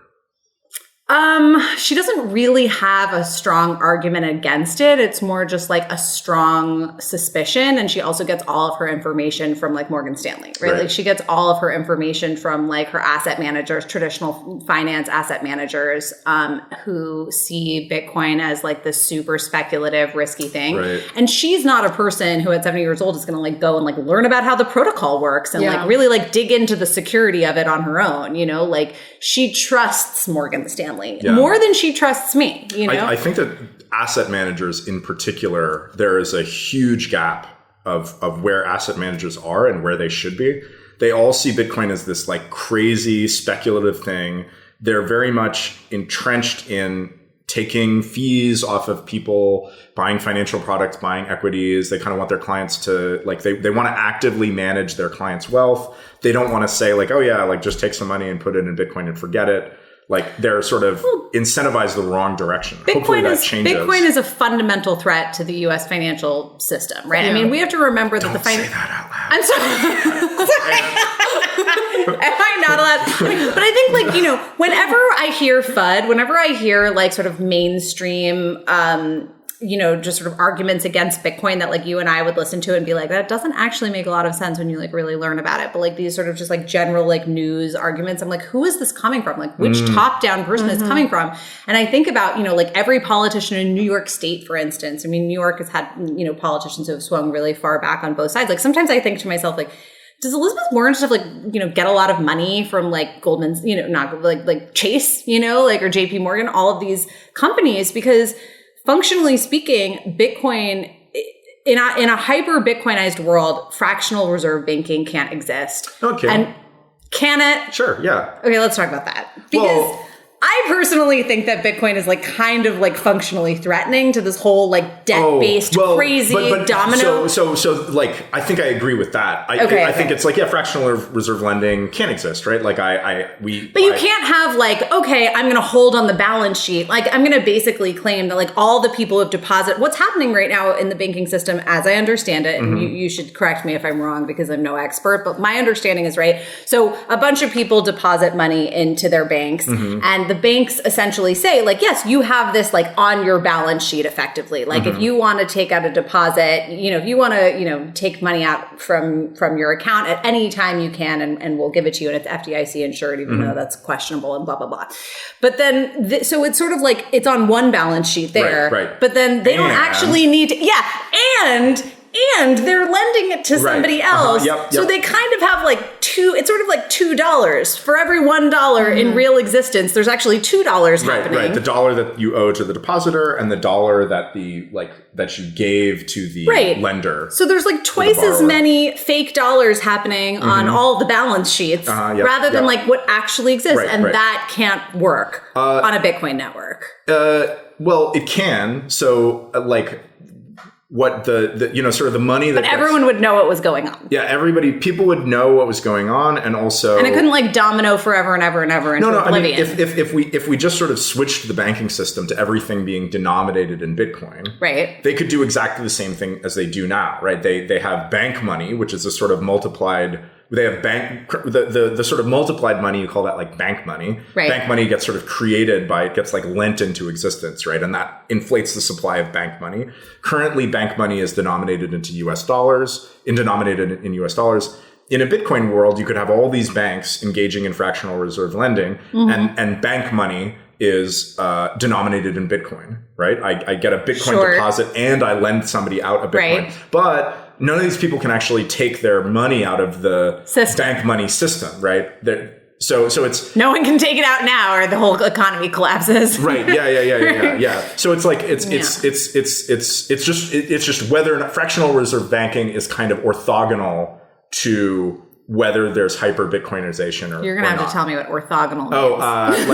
She doesn't really have a strong argument against it. It's more just like a strong suspicion. And she also gets all of her information from like Morgan Stanley, right? Like she gets all of her information from like her asset managers, traditional finance asset managers, who see Bitcoin as like this super speculative, risky thing. Right. And she's not a person who at 70 years old is going to like go and like learn about how the protocol works and like really like dig into the security of it on her own. You know, like she trusts Morgan Stanley more than she trusts me, you know? I think that asset managers in particular, there is a huge gap of where asset managers are and where they should be. They all see Bitcoin as this like crazy speculative thing. They're very much entrenched in taking fees off of people, buying financial products, buying equities. They kind of want their clients to like, they want to actively manage their clients' wealth. They don't want to say like, oh yeah, like just take some money and put it in Bitcoin and forget it. Like they're sort of incentivized the wrong direction. Hopefully that changes. Bitcoin is a fundamental threat to the U.S. financial system, right? Yeah. I mean, we have to remember that Don't say that out loud. I'm sorry. Am I not allowed? But I think, like, you know, whenever I hear FUD, whenever I hear like sort of mainstream, you know, just sort of arguments against Bitcoin that like you and I would listen to and be like, that doesn't actually make a lot of sense when you like really learn about it. But like these sort of just like general like news arguments, I'm like, who is this coming from? Like which top-down person is coming from? And I think about, you know, like every politician in New York State, for instance. I mean, New York has had, you know, politicians who have swung really far back on both sides. Like sometimes I think to myself, like, does Elizabeth Warren stuff like, you know, get a lot of money from like Goldman's, you know, not like Chase, you know, like, or JP Morgan, all of these companies, because functionally speaking, Bitcoin, in a hyper Bitcoinized world, fractional reserve banking can't exist. Okay. And can it? Sure, yeah. Okay, let's talk about that. Because I personally think that Bitcoin is like kind of like functionally threatening to this whole like debt-based crazy domino. So like I think I agree with that. I think it's like, yeah, fractional reserve lending can exist, right? Like But you can't have like, okay, I'm going to hold on the balance sheet. Like I'm going to basically claim that like all the people who have deposited, what's happening right now in the banking system, as I understand it, and you should correct me if I'm wrong because I'm no expert, but my understanding is right. So a bunch of people deposit money into their banks and the banks essentially say like, yes, you have this like on your balance sheet effectively. Like if you want to take out a deposit, you know, if you want to, you know, take money out from your account at any time you can and we'll give it to you and it's FDIC insured, even though that's questionable and blah, blah, blah. But then, so it's sort of like it's on one balance sheet there, right. But then they don't actually need to, and they're lending it to somebody else. Yep. So they kind of have like it's sort of like $2 for every $1 in real existence. There's actually $2 happening. Right. The dollar that you owe to the depositor and the dollar that that you gave to the lender. So there's like twice as many fake dollars happening on all the balance sheets rather than like what actually exists. That can't work on a Bitcoin network. Well, it can. So what the you know, sort of the money that everyone would know what was going on. Yeah, people would know what was going on, and also it couldn't like domino forever and ever and ever into oblivion. I mean, if we just sort of switched the banking system to everything being denominated in Bitcoin, right? They could do exactly the same thing as they do now, right? They have bank money, which is a sort of multiplied. They have the sort of multiplied money, you call that like bank money. Right. Bank money gets sort of created gets like lent into existence, right? And that inflates the supply of bank money. Currently, bank money is denominated in US dollars. In a Bitcoin world, you could have all these banks engaging in fractional reserve lending, and bank money is denominated in Bitcoin, right? I get a Bitcoin deposit and I lend somebody out a Bitcoin. Right. But none of these people can actually take their money out of the bank money system, right? So it's no one can take it out now, or the whole economy collapses. Right? Yeah. So it's like it's just whether or not fractional reserve banking is kind of orthogonal to whether there's hyper Bitcoinization or you're gonna have to tell me what orthogonal means.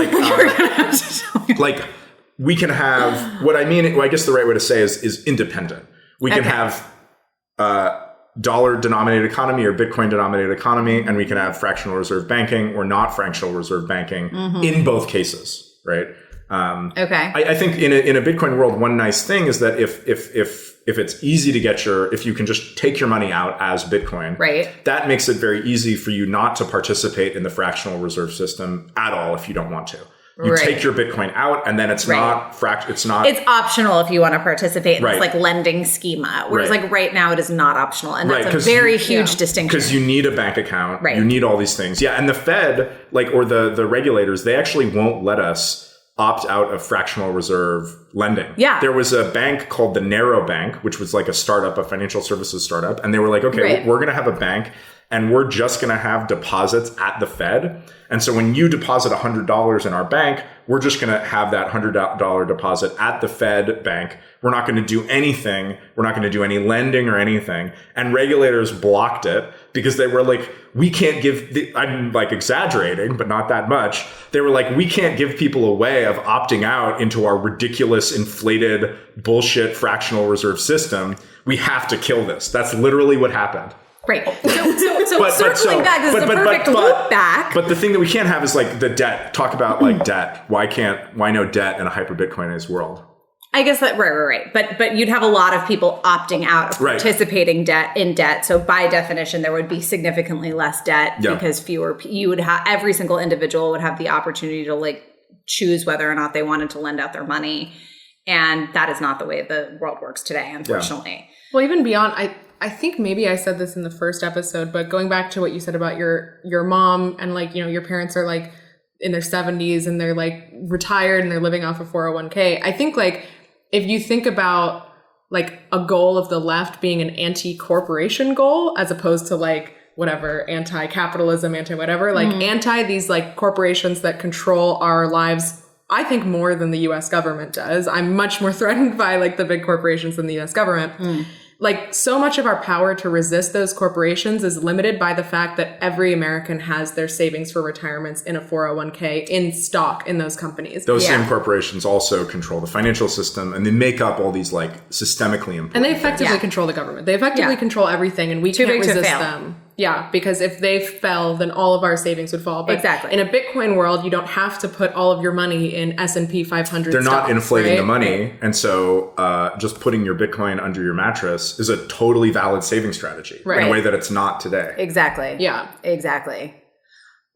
You're gonna have to tell me. Like we can have what I mean. I guess the right way to say is independent. We can have dollar denominated economy or Bitcoin denominated economy, and we can have fractional reserve banking or not fractional reserve banking in both cases, right? I think in a Bitcoin world, one nice thing is that if it's easy to get if you can just take your money out as Bitcoin, right, that makes it very easy for you not to participate in the fractional reserve system at all if you don't want to. You take your Bitcoin out, and then it's not it's not. It's optional if you want to participate in this like lending schema. Whereas like right now, it is not optional, and that's a very huge distinction. Because you need a bank account, you need all these things, and the Fed, or the regulators, they actually won't let us opt out of fractional reserve lending. Yeah, there was a bank called the Narrow Bank, which was like a startup, a financial services startup, and they were like, okay, we're going to have a bank. And we're just going to have deposits at the Fed. And so when you deposit $100 in our bank, we're just going to have that $100 deposit at the Fed bank. We're not going to do anything. We're not going to do any lending or anything. And regulators blocked it because they were like, we can't I'm like exaggerating, but not that much. They were like, we can't give people a way of opting out into our ridiculous, inflated, bullshit fractional reserve system. We have to kill this. That's literally what happened. Right. So circling back, this is a perfect loop back. But the thing that we can't have is like the debt. Talk about like debt. Why no debt in a hyper Bitcoinized world? I guess that right. But you'd have a lot of people opting out of participating in debt. So by definition, there would be significantly less debt because you would have, every single individual would have the opportunity to like choose whether or not they wanted to lend out their money. And that is not the way the world works today, unfortunately. Yeah. Well, even beyond, I think maybe I said this in the first episode, but going back to what you said about your mom and like, you know, your parents are like in their 70s and they're like retired and they're living off of 401k. I think like, if you think about like a goal of the left being an anti-corporation goal as opposed to like whatever, anti-capitalism, anti-whatever, like anti these like corporations that control our lives, I think more than the US government does. I'm much more threatened by like the big corporations than the US government. Like so much of our power to resist those corporations is limited by the fact that every American has their savings for retirements in a 401k in stock in those companies. Those same corporations also control the financial system and they make up all these like systemically important And they effectively control the government. They effectively control everything and we can't resist them. Yeah, because if they fell, then all of our savings would fall. But in a Bitcoin world, you don't have to put all of your money in S&P 500 They're stocks, not inflating the money. And so just putting your Bitcoin under your mattress is a totally valid saving strategy in a way that it's not today. Exactly. Yeah. Exactly.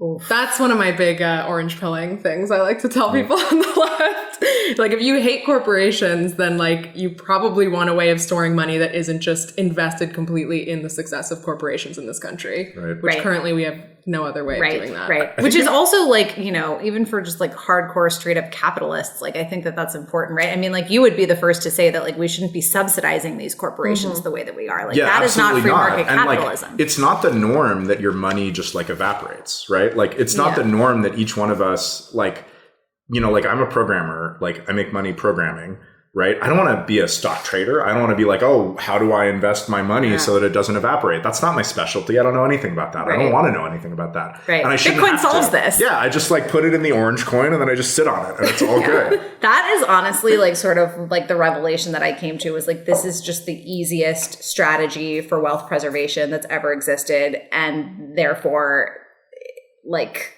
Oof. That's one of my big orange pilling things I like to tell people on the left. Like if you hate corporations, then like you probably want a way of storing money that isn't just invested completely in the success of corporations in this country, which currently we have no other way of doing that. Right. Which is also like, you know, even for just like hardcore straight up capitalists, like I think that that's important, right? I mean, like you would be the first to say that like we shouldn't be subsidizing these corporations the way that we are. Like that is not free market capitalism. Like, it's not the norm that your money just like evaporates, right? Like it's not the norm that each one of us like, you know, like I'm a programmer, like I make money programming, right? I don't want to be a stock trader. I don't want to be like, oh, how do I invest my money so that it doesn't evaporate? That's not my specialty. I don't know anything about that. I don't want to know anything about that. Right. And I shouldn't Bitcoin solves this. Yeah, I just like put it in the orange coin and then I just sit on it and it's all good. That is honestly like sort of like the revelation that I came to was like, this is just the easiest strategy for wealth preservation that's ever existed. And therefore, like,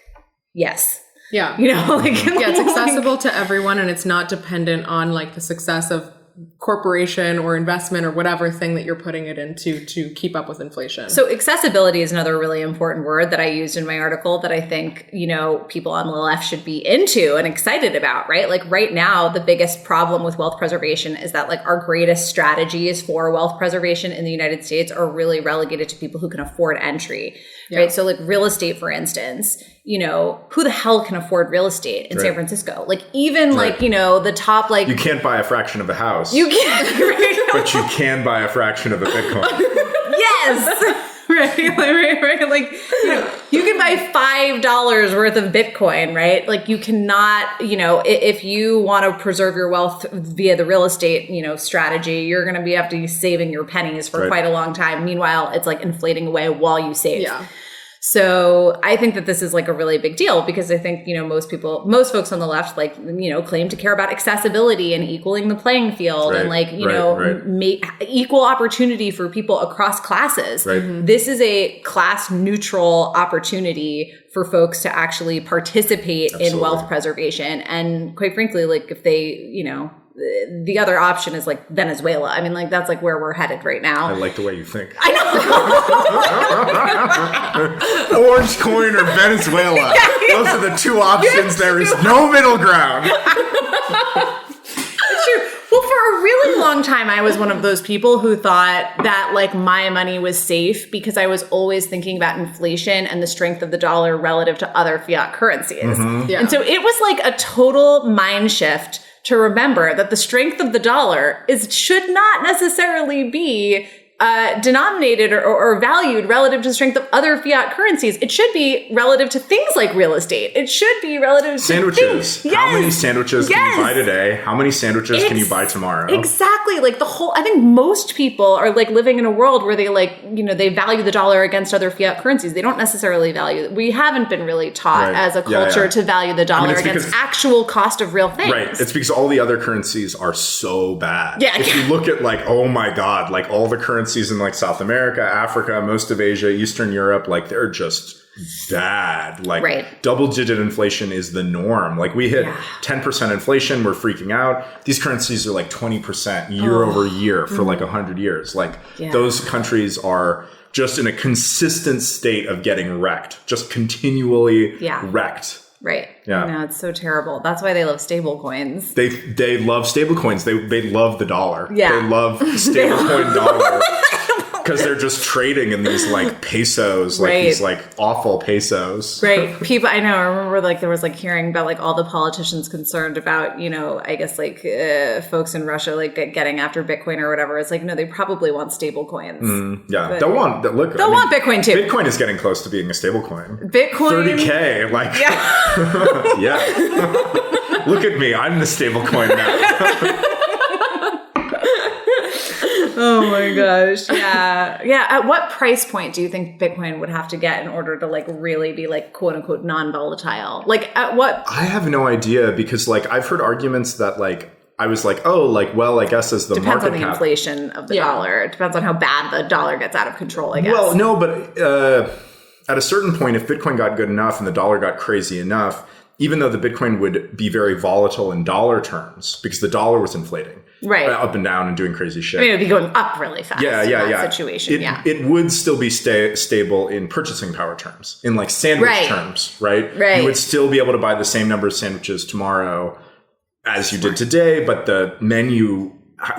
yes. Yeah. You know, like, it's accessible to everyone and it's not dependent on like the success of corporation or investment or whatever thing that you're putting it into to keep up with inflation. So accessibility is another really important word that I used in my article that I think, you know, people on the left should be into and excited about, right? Like right now, the biggest problem with wealth preservation is that like our greatest strategies for wealth preservation in the United States are really relegated to people who can afford entry, right? So like real estate, for instance, you know, who the hell can afford real estate in San Francisco? Like even like, you know, the top like... You can't buy a fraction of a house. You can't. But you can buy a fraction of a Bitcoin. Yes. Right. Like, you know, you can buy $5 worth of Bitcoin, right? Like you cannot, you know, if you want to preserve your wealth via the real estate, you know, strategy, you're going to be have to be saving your pennies for quite a long time. Meanwhile, it's like inflating away while you save. Yeah. So I think that this is like a really big deal because I think, you know, most folks on the left, like, you know, claim to care about accessibility and equaling the playing field and like, you know, make equal opportunity for people across classes. This is a class neutral opportunity for folks to actually participate in wealth preservation. And quite frankly, like if they, you know, the other option is like Venezuela. I mean, like that's like where we're headed right now. I like the way you think. I know. Orange coin or Venezuela. Those are the two options. There is no middle ground. It's true. Well, for a really long time, I was one of those people who thought that like my money was safe because I was always thinking about inflation and the strength of the dollar relative to other fiat currencies. And so it was like a total mind shift to remember that the strength of the dollar should not necessarily be denominated or valued relative to the strength of other fiat currencies. It should be relative to things like real estate. It should be relative to sandwiches. Things. How many sandwiches can you buy today? How many sandwiches can you buy tomorrow? Exactly. Like I think most people are like living in a world where they like, you know, they value the dollar against other fiat currencies. They don't necessarily value, we haven't been really taught as a culture to value the dollar against actual cost of real things. Right. It's because all the other currencies are so bad. Yeah. If you look at like, oh my God, like all the currencies currencies in like South America, Africa, most of Asia, Eastern Europe, like they're just bad. Like double-digit inflation is the norm. Like we hit 10% inflation, we're freaking out. These currencies are like 20% year over year for like 100 years. Like those countries are just in a consistent state of getting wrecked, just continually wrecked. Right. Yeah. No, it's so terrible. That's why they love stable coins. They love stable coins. They love the dollar. Yeah. They love stable coin dollar. Because they're just trading in these like pesos, like these like awful pesos. Right. People, I know, I remember like there was like hearing about like all the politicians concerned about, you know, I guess like folks in Russia like getting after Bitcoin or whatever. It's like, no, they probably want stable coins. Yeah. They'll want Bitcoin too. Bitcoin is getting close to being a stable coin. Bitcoin. 30K. Like, yeah. Look at me. I'm the stable coin now. Oh my gosh. Yeah. Yeah. At what price point do you think Bitcoin would have to get in order to like really be like quote unquote non-volatile? Like at what? I have no idea because like I've heard arguments that like I was like, oh, like, well, I guess as the depends market on the cap. Inflation of the dollar. It depends on how bad the dollar gets out of control, I guess. Well, no, but at a certain point, if Bitcoin got good enough and the dollar got crazy enough, even though the Bitcoin would be very volatile in dollar terms because the dollar was inflating. Right. Up and down and doing crazy shit. I mean, it would be going up really fast in that situation. It would still be stable in purchasing power terms, in like sandwich terms, right? You would still be able to buy the same number of sandwiches tomorrow as you did today, but the menu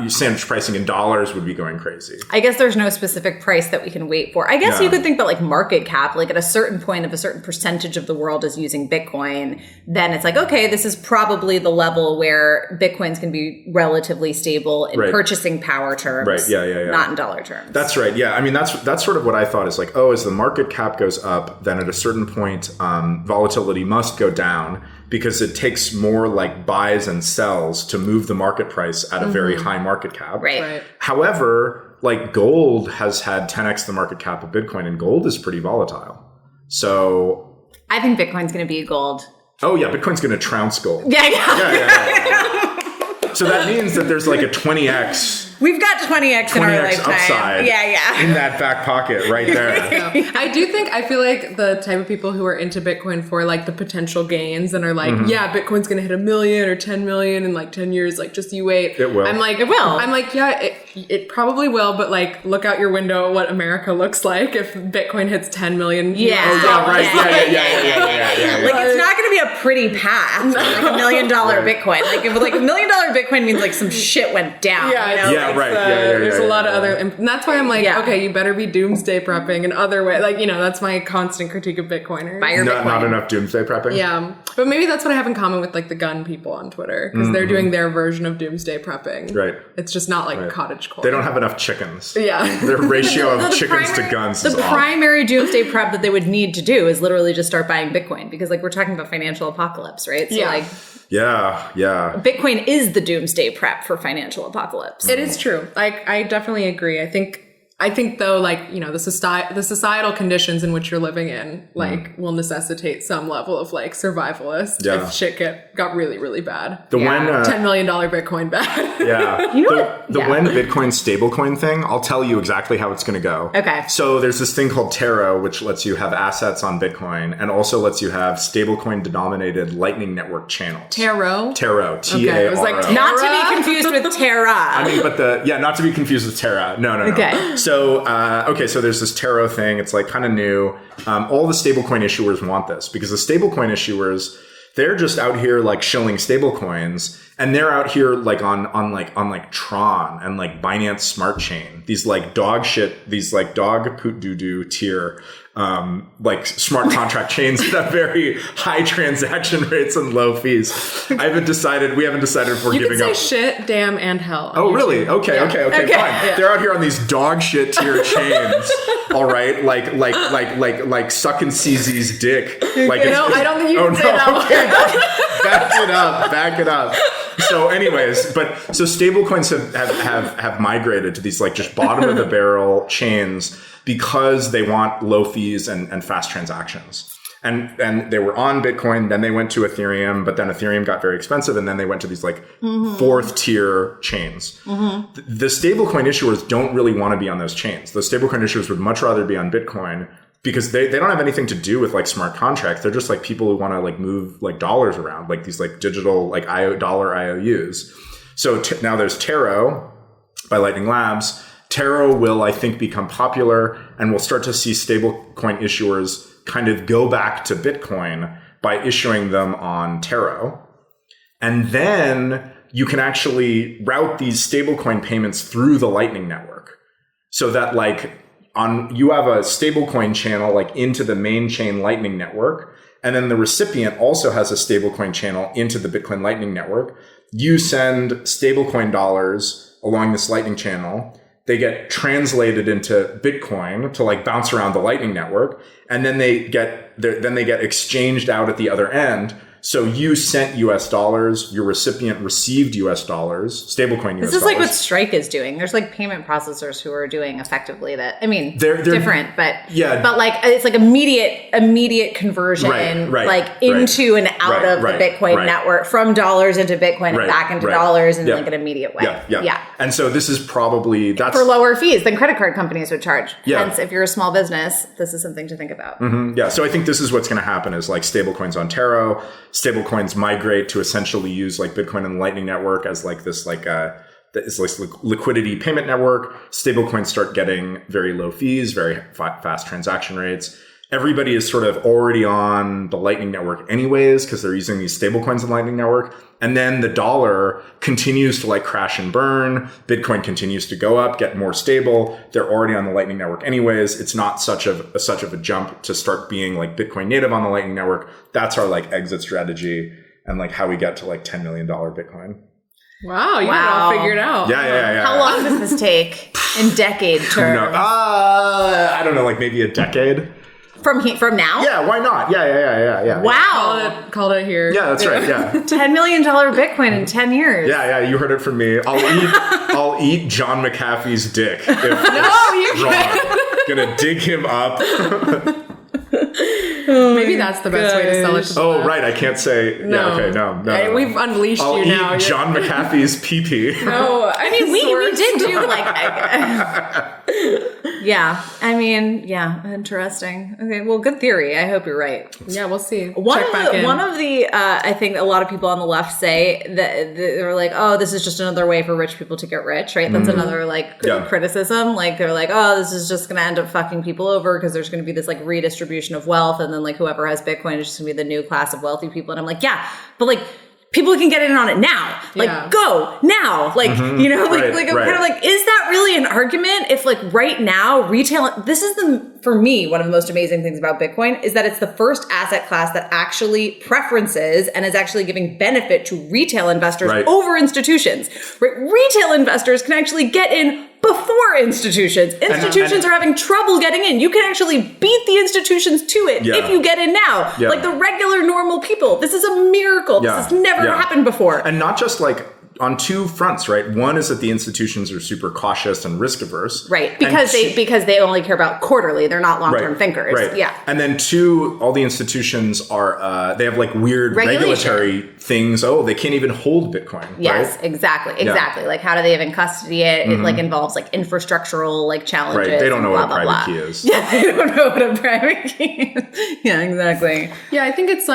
sandwich pricing in dollars would be going crazy. I guess there's no specific price that we can wait for. I guess you could think that like market cap, like at a certain point of a certain percentage of the world is using Bitcoin, then it's like, okay, this is probably the level where Bitcoins can be relatively stable in purchasing power terms. Right. Yeah. Not in dollar terms. That's right. Yeah. I mean, that's sort of what I thought is like, oh, as the market cap goes up, then at a certain point, volatility must go down because it takes more like buys and sells to move the market price at a very high market cap. Right. However, like gold has had 10x the market cap of Bitcoin, and gold is pretty volatile. So I think Bitcoin's going to be gold. Oh yeah, Bitcoin's going to trounce gold. Yeah. So that means that there's like a 20x. We've got 20x in our lifetime. Upside in that back pocket right there. I feel like the type of people who are into Bitcoin for like the potential gains and are like, yeah, Bitcoin's going to hit 1 million or 10 million in like 10 years. Like, just you wait. It will. I'm like, it will. I'm like, yeah, it probably will. But like, look out your window at what America looks like if Bitcoin hits 10 million. Yeah. Like, it's not going to be a pretty path. Like $1 million Bitcoin. Like, if like $1 million Bitcoin means like some shit went down. There's a lot of other, and that's why I'm like, okay, you better be doomsday prepping in other ways. Like, you know, that's my constant critique of Bitcoiners. Buy your Bitcoin. Not enough doomsday prepping. Yeah, but maybe that's what I have in common with like the gun people on Twitter because they're doing their version of doomsday prepping. Right. It's just not like cottage core. They don't have enough chickens. Yeah. Their ratio of chickens to guns is off. The primary doomsday prep that they would need to do is literally just start buying Bitcoin because like we're talking about financial apocalypse, right? So like. Yeah. Bitcoin is the doomsday prep for financial apocalypse. It is true. I definitely agree. I think though, like, you know, the societal conditions in which you're living in, like, will necessitate some level of like survivalist if shit got really, really bad. When $10 million Bitcoin bad. Yeah. You know when Bitcoin stablecoin thing, I'll tell you exactly how it's going to go. Okay. So there's this thing called Taro, which lets you have assets on Bitcoin and also lets you have stablecoin denominated Lightning Network channels. Taro, T-A-R-O. Okay, it was like not to be confused with Terra. I mean, but not to be confused with Terra. No. Okay. So there's this Taro thing. It's like kind of new. All the stablecoin issuers want this because the stablecoin issuers, they're just out here like shilling stablecoins, and they're out here like on Tron and like Binance Smart Chain. These like dog shit, these like dog poot doo doo tier like smart contract chains that have very high transaction rates and low fees. We haven't decided if we're giving up. You can say shit, damn, and hell. Oh, really? Okay, fine. Yeah. They're out here on these dog shit tier chains. All right, like sucking CZ's dick. Like I don't think you can say that one. Back it up. So anyways, so stablecoins have migrated to these like just bottom of the barrel chains because they want low fees and fast transactions. And they were on Bitcoin, then they went to Ethereum, but then Ethereum got very expensive, and then they went to these like fourth tier chains. The stablecoin issuers don't really want to be on those chains. Those stablecoin issuers would much rather be on Bitcoin because they don't have anything to do with like smart contracts. They're just like people who want to like move like dollars around, like these like digital like dollar IOUs. So now there's Taro by Lightning Labs. Taro will, I think, become popular, and we'll start to see stablecoin issuers kind of go back to Bitcoin by issuing them on Taro. And then you can actually route these stablecoin payments through the Lightning Network. So that like you have a stablecoin channel like into the main chain Lightning Network, and then the recipient also has a stablecoin channel into the Bitcoin Lightning Network. You send stablecoin dollars along this Lightning channel. They get translated into Bitcoin to like bounce around the Lightning Network, and then they get exchanged out at the other end. So you sent US dollars, your recipient received US dollars, stablecoin US dollars. This is like what Strike is doing. There's like payment processors who are doing effectively that. I mean, they're different, but like it's like immediate conversion, into and out of the Bitcoin network, from dollars into Bitcoin and back into dollars in like an immediate way. Yeah. And so this is probably for lower fees than credit card companies would charge. Yeah. Hence, if you're a small business, this is something to think about. Mm-hmm. Yeah. So I think this is what's going to happen is like stablecoins on Taro. Stablecoins migrate to essentially use like Bitcoin and the Lightning Network as like this liquidity payment network. Stablecoins start getting very low fees, very fast transaction rates. Everybody is sort of already on the Lightning Network anyways because they're using these stablecoins in the Lightning Network. And then the dollar continues to like crash and burn. Bitcoin continues to go up, get more stable. They're already on the Lightning Network anyways. It's not such of a jump to start being like Bitcoin native on the Lightning Network. That's our like exit strategy and like how we get to like $10 million Bitcoin. Wow, you got it all figured out. Yeah. How long does this take in decade terms? I don't know, like maybe a decade. From now? Yeah, why not? Yeah. Wow. Called it here. Yeah, that's right. Yeah. $10 million Bitcoin in 10 years. Yeah. You heard it from me. I'll eat John McAfee's dick. If gonna dig him up. Maybe that's the best way to sell it to the left. Right. I can't say. No. Yeah, okay, no. We've unleashed I'll you now. eat John McAfee's pee-pee. No, I mean, we did do like... yeah. I mean, yeah. Interesting. Okay. Well, good theory. I hope you're right. Yeah, we'll see. One of the I think a lot of people on the left say that they're like, oh, this is just another way for rich people to get rich, right? That's another like criticism. Like they're like, oh, this is just going to end up fucking people over because there's going to be this like redistribution of wealth, and then like whoever has Bitcoin is just going to be the new class of wealthy people. And I'm like, yeah, but like people can get in on it now. Like, go now. Like, you know, I'm kind of like, is that really an argument? If like right now retail, this is for me, one of the most amazing things about Bitcoin is that it's the first asset class that actually preferences and is actually giving benefit to retail investors over institutions. Right? Retail investors can actually get in before institutions. Institutions are having trouble getting in. You can actually beat the institutions to it if you get in now. Yeah. Like the regular normal people. This is a miracle. This has never happened before. And not just like on two fronts, right? One is that the institutions are super cautious and risk averse. Right. Because they only care about quarterly. They're not long-term thinkers. Right. Yeah. And then two, all the institutions are, they have like weird regulatory things. Oh, they can't even hold Bitcoin. Yes, right? Exactly. Yeah. Like how do they even custody it? It like involves like infrastructural like challenges. Right. They don't know what a private key is. Yeah. They don't know what a private key is. Yeah, exactly. Yeah. I think it's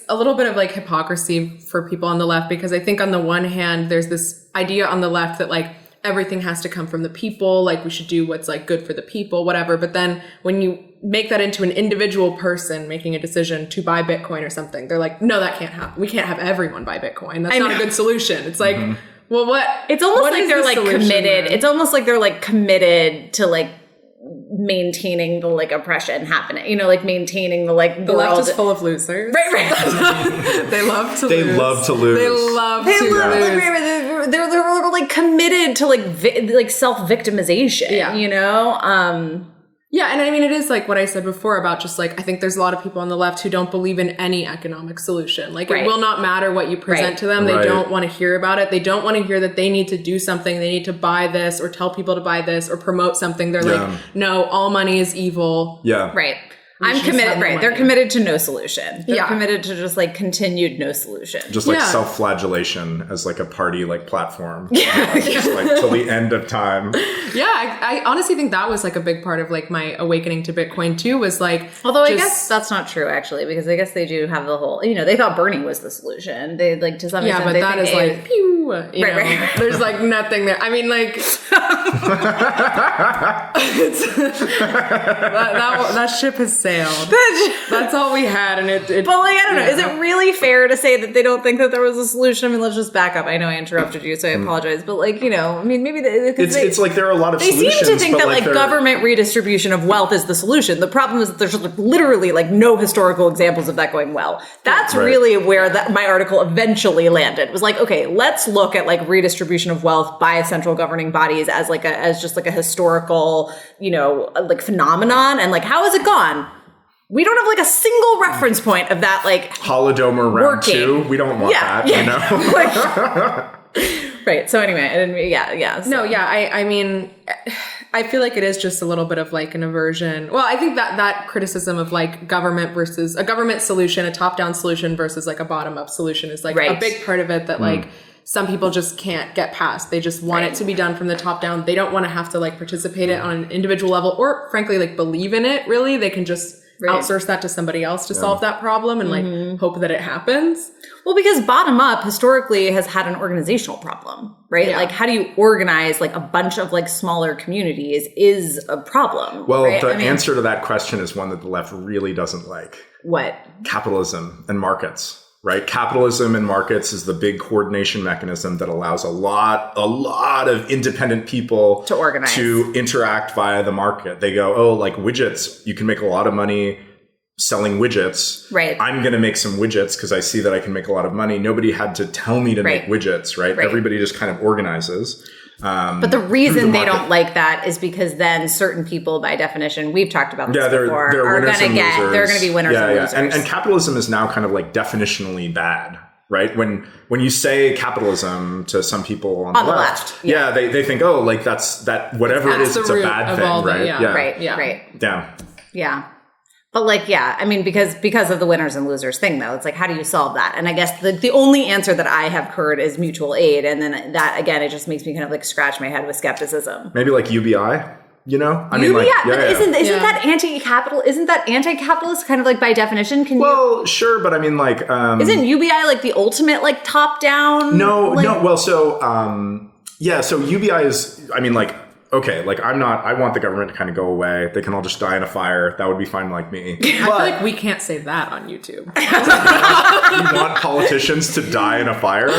a little bit of like hypocrisy for people on the left, because I think on the one hand, there's this idea on the left that like everything has to come from the people, like we should do what's like good for the people, whatever. But then when you make that into an individual person making a decision to buy Bitcoin or something, they're like, no, that can't happen. We can't have everyone buy Bitcoin. That's not a good solution. It's like, well, what? It's almost like they're like committed. It's almost like they're like committed to like maintaining the like oppression happening, you know, like maintaining the like the left is full of losers. Right. They love to lose. They're like committed to like self-victimization, you know? Yeah, and I mean, it is like what I said before about just like, I think there's a lot of people on the left who don't believe in any economic solution. Like, it will not matter what you present to them. They don't want to hear about it. They don't want to hear that they need to do something. They need to buy this or tell people to buy this or promote something. They're like, no, all money is evil. Yeah. Right. I'm committed, right? They're committed to no solution. They're committed to just like continued no solution. Just like self-flagellation as like a party like platform. Just like till the end of time. Yeah, I honestly think that was like a big part of like my awakening to Bitcoin too, was like, although I guess that's not true actually, because I guess they do have the whole, they thought Bernie was the solution. They like to some extent. Yeah, but that is like, pew, right. There's like nothing there. I mean, like, that ship has sailed. That's all we had, and it. But like, I don't know. Is it really fair to say that they don't think that there was a solution? I mean, let's just back up. I know I interrupted you, so I apologize. But like, I mean, maybe it's like there are a lot of solutions. They seem to think that like government redistribution of wealth is the solution. The problem is that there's literally like no historical examples of that going well. That's really where my article eventually landed. Was like, okay, let's look at like redistribution of wealth by central governing bodies as just like a historical, like phenomenon, and like how has it gone? We don't have like a single reference point of that, like Holodomor round 2. We don't want that, Right. So anyway, I didn't. So. No. Yeah. I mean, I feel like it is just a little bit of like an aversion. Well, I think that criticism of like government versus a government solution, a top-down solution versus like a bottom-up solution is like a big part of it that like some people just can't get past. They just want it to be done from the top down. They don't want to have to like participate it on an individual level or frankly like believe in it really. They can just outsource that to somebody else to solve that problem and like hope that it happens. Well, because bottom up historically has had an organizational problem, right? Yeah. Like how do you organize like a bunch of like smaller communities is a problem. Well, the answer to that question is one that the left really doesn't like. What? Capitalism and markets. Right? Capitalism and markets is the big coordination mechanism that allows a lot of independent people to organize, to interact via the market. They go, oh, like widgets, you can make a lot of money selling widgets. Right. I'm going to make some widgets because I see that I can make a lot of money. Nobody had to tell me to make widgets, right? Everybody just kind of organizes. But the reason they don't like that is because then certain people, by definition, we've talked about this before, are going to be winners and losers. And capitalism is now kind of like definitionally bad, right? When you say capitalism to some people on the left, they think, oh, like whatever it is, it's a bad thing, right? Yeah. But like, I mean, because of the winners and losers thing, though, it's like, how do you solve that? And I guess the only answer that I have heard is mutual aid. And then that, again, it just makes me kind of like scratch my head with skepticism. Maybe like UBI, I mean, UBI, like, isn't that anti-capital? Isn't that anti-capitalist kind of like by definition? Sure. But I mean, like, isn't UBI like the ultimate like top down? No. Well, so UBI is, I mean, like, okay, like I want the government to kind of go away. They can all just die in a fire. That would be fine like me. I feel like we can't say that on YouTube. You want politicians to die in a fire?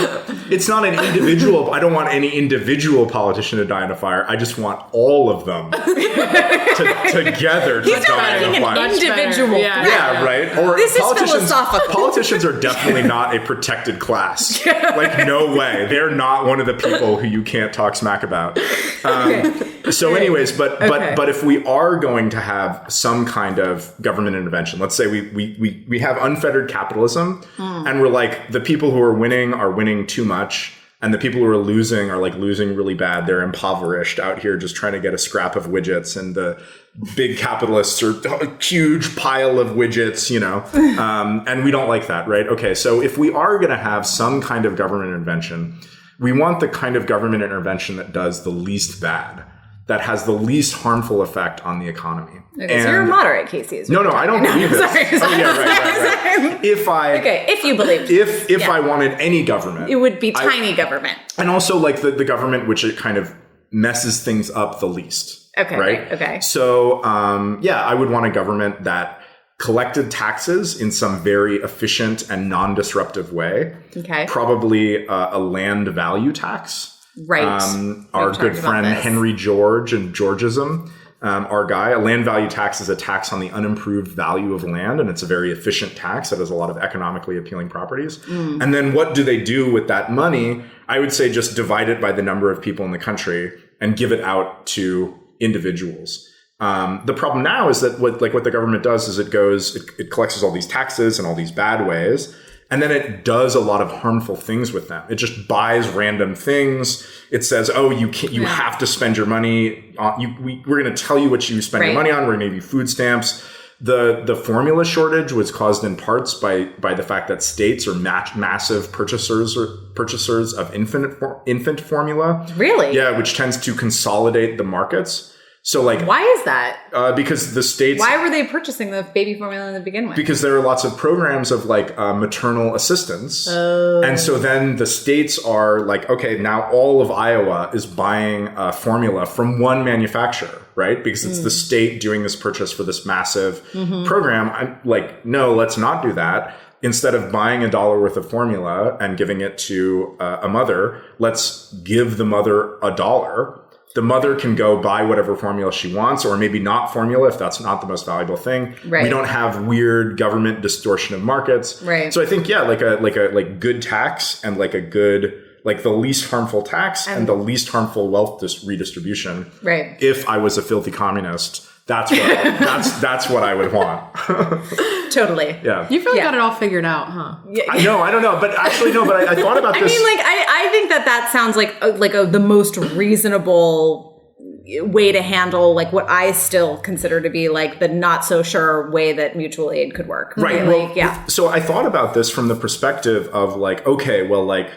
It's not an individual. I don't want any individual politician to die in a fire. I just want all of them together to die in a fire. Individual. Yeah, right. Or this is philosophical. Politicians are definitely not a protected class. Like, no way. They're not one of the people who you can't talk smack about. So anyways, but if we are going to have some kind of government intervention, let's say we have unfettered capitalism and we're like, the people who are winning too much and the people who are losing really bad. They're impoverished out here just trying to get a scrap of widgets, and the big capitalists are a huge pile of widgets, and we don't like that, right? Okay, so if we are going to have some kind of government intervention, we want the kind of government intervention that does the least bad, that has the least harmful effect on the economy. Okay, so you're a moderate, Casey. No, I don't believe this. Sorry. Right. If you believed. If I wanted any government. It would be tiny government. And also like the government which it kind of messes things up the least. Okay. Right? Okay. So, I would want a government that collected taxes in some very efficient and non-disruptive way. Okay. Probably a land value tax. Right. Our good friend Henry George and Georgism, our guy. A land value tax is a tax on the unimproved value of land, and it's a very efficient tax that has a lot of economically appealing properties. And then what do they do with that money? I would say just divide it by the number of people in the country and give it out to individuals. The problem now is that what the government does is it collects all these taxes in all these bad ways, and then it does a lot of harmful things with them. It just buys random things. It says, "Oh, you have to spend your money on. We're going to tell you what you spend your money on. We're going to give you food stamps." The formula shortage was caused in parts by the fact that states are massive purchasers of infant formula. Really? Yeah, which tends to consolidate the markets. So like, why is that? Because the states. Why were they purchasing the baby formula to begin with? Because there are lots of programs of like maternal assistance, and so then the states are like, okay, now all of Iowa is buying formula from one manufacturer, right? Because it's the state doing this purchase for this massive program. I'm like, no, let's not do that. Instead of buying $1 worth of formula and giving it to a mother, let's give the mother $1. The mother can go buy whatever formula she wants, or maybe not formula if that's not the most valuable thing. Right. We don't have weird government distortion of markets. Right. So I think, yeah, like a good tax and like a good, like the least harmful tax and the least harmful wealth redistribution. Right. If I was a filthy communist, that's what that's what I would want. Totally. Yeah. You feel like got it all figured out, huh? I don't know, but actually no. But I thought about this. I mean, like, I think that sounds like the most reasonable way to handle like what I still consider to be like the not so sure way that mutual aid could work. Right. Like, yeah. So I thought about this from the perspective of like, okay, well, like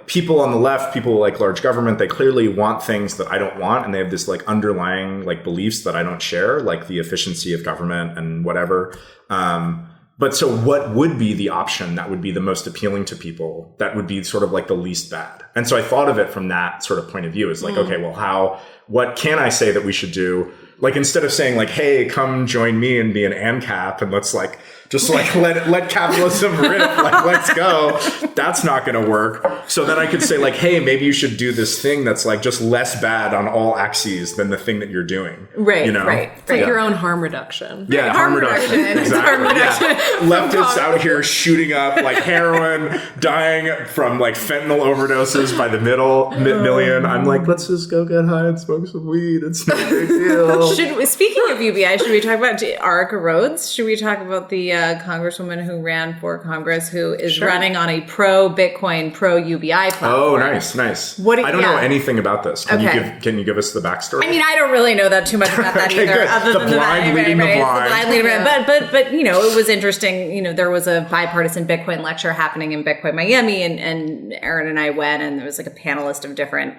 people on the left, people like large government, they clearly want things that I don't want. And they have this like underlying like beliefs that I don't share, like the efficiency of government and whatever. But so what would be the option that would be the most appealing to people? That would be sort of like the least bad. And so I thought of it from that sort of point of view is like, okay, well, what can I say that we should do? Like, instead of saying like, hey, come join me and be an ANCAP and let's like, just like let capitalism rip, like let's go. That's not going to work. So then I could say like, hey, maybe you should do this thing that's like just less bad on all axes than the thing that you're doing. Right. You know? Right. It's like your own harm reduction. Yeah, harm reduction. Exactly. Harm reduction. Yeah. Leftists out here shooting up like heroin, dying from like fentanyl overdoses by the million. I'm like, let's just go get high and smoke some weed. It's no big deal. Speaking of UBI, should we talk about Erica Rhodes? Should we talk about the congresswoman who ran for Congress who is running on a pro-Bitcoin, pro-UBI platform? Oh, nice. I don't know anything about this. Can you give us the backstory? I mean, I don't really know that too much about that Okay, either. Good. Other The than blind leading the blind. But you know, it was interesting. You know, there was a bipartisan Bitcoin lecture happening in Bitcoin Miami, and Erin and I went, and there was like a panelist of different,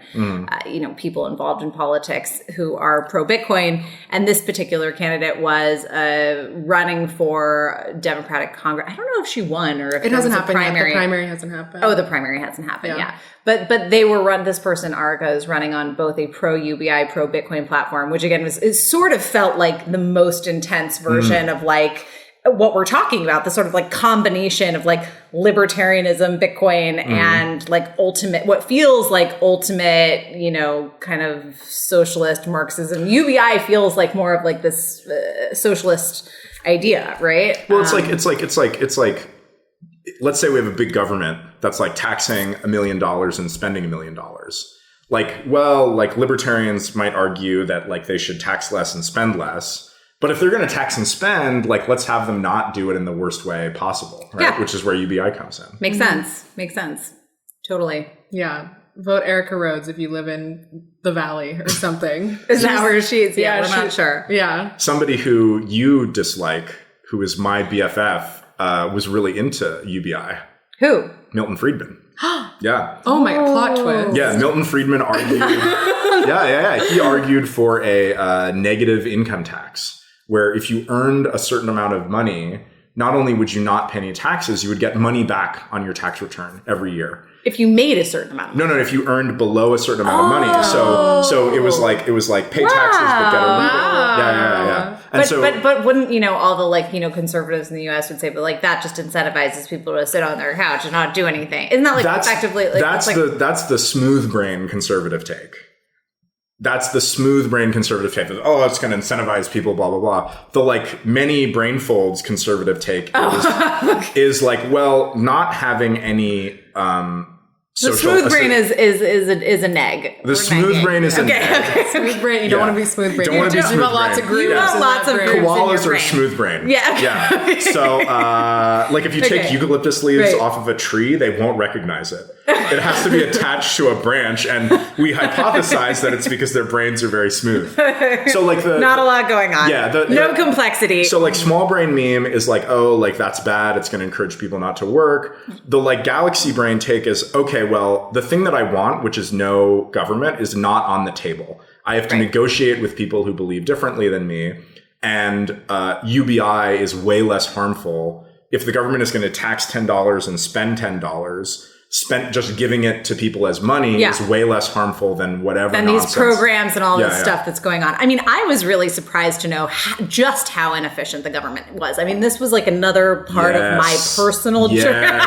people involved in politics who are pro-Bitcoin, and this particular candidate was running for Democratic Congress. I don't know if she won or if It hasn't happened primary. yet. The primary hasn't happened. Oh, the primary hasn't happened. Yeah. But they were this person, Erica, is running on both a pro-UBI, pro-Bitcoin platform, which again it sort of felt like the most intense version of like what we're talking about, the sort of like combination of like libertarianism, Bitcoin, and like what feels like ultimate, kind of socialist Marxism. UBI feels like more of like this socialist idea, right? Well, it's like, let's say we have a big government that's like taxing $1 million and spending $1 million. Like, well, like libertarians might argue that like they should tax less and spend less. But if they're going to tax and spend, like, let's have them not do it in the worst way possible, right? Yeah. Which is where UBI comes in. Makes sense. Totally. Yeah. Vote Erica Rhodes if you live in the Valley or something. Is that where she is? Yeah, we're not sure. Yeah. Somebody who you dislike, who is my BFF, was really into UBI. Who? Milton Friedman. Yeah. Oh my, plot twist. Yeah, Milton Friedman argued. Yeah. He argued for a negative income tax, where if you earned a certain amount of money, not only would you not pay any taxes, you would get money back on your tax return every year. If you made a certain amount of money. No, if you earned below a certain amount of money. So it was like pay taxes but get a rebate. Yeah. And but wouldn't, all the conservatives in the US would say, but like that just incentivizes people to sit on their couch and not do anything. Isn't that like effectively like that's the smooth brain conservative take. That's the smooth brain conservative take. Oh, it's going to incentivize people, blah, blah, blah. The like many brain folds conservative take is like, well, not having any the smooth brain is a neg. The smooth brain is a neg. Smooth brain. You don't want to be smooth brain. Don't want to be smooth brain. Lots of groups. You want lots of groups. Koalas are smooth brain. Yeah. So, like if you take eucalyptus leaves off of a tree, they won't recognize it. It has to be attached to a branch, and we hypothesize that it's because their brains are very smooth. So like not a lot going on. Yeah. No complexity. So like small brain meme is like, oh, like that's bad. It's going to encourage people not to work. The like galaxy brain take is, okay, well, the thing that I want, which is no government, is not on the table. I have to negotiate with people who believe differently than me. And UBI is way less harmful. If the government is going to tax $10 and spend $10, spent just giving it to people as money is way less harmful than whatever than nonsense. These programs and all this stuff that's going on. I mean, I was really surprised to know just how inefficient the government was. I mean, this was like another part of my personal journey.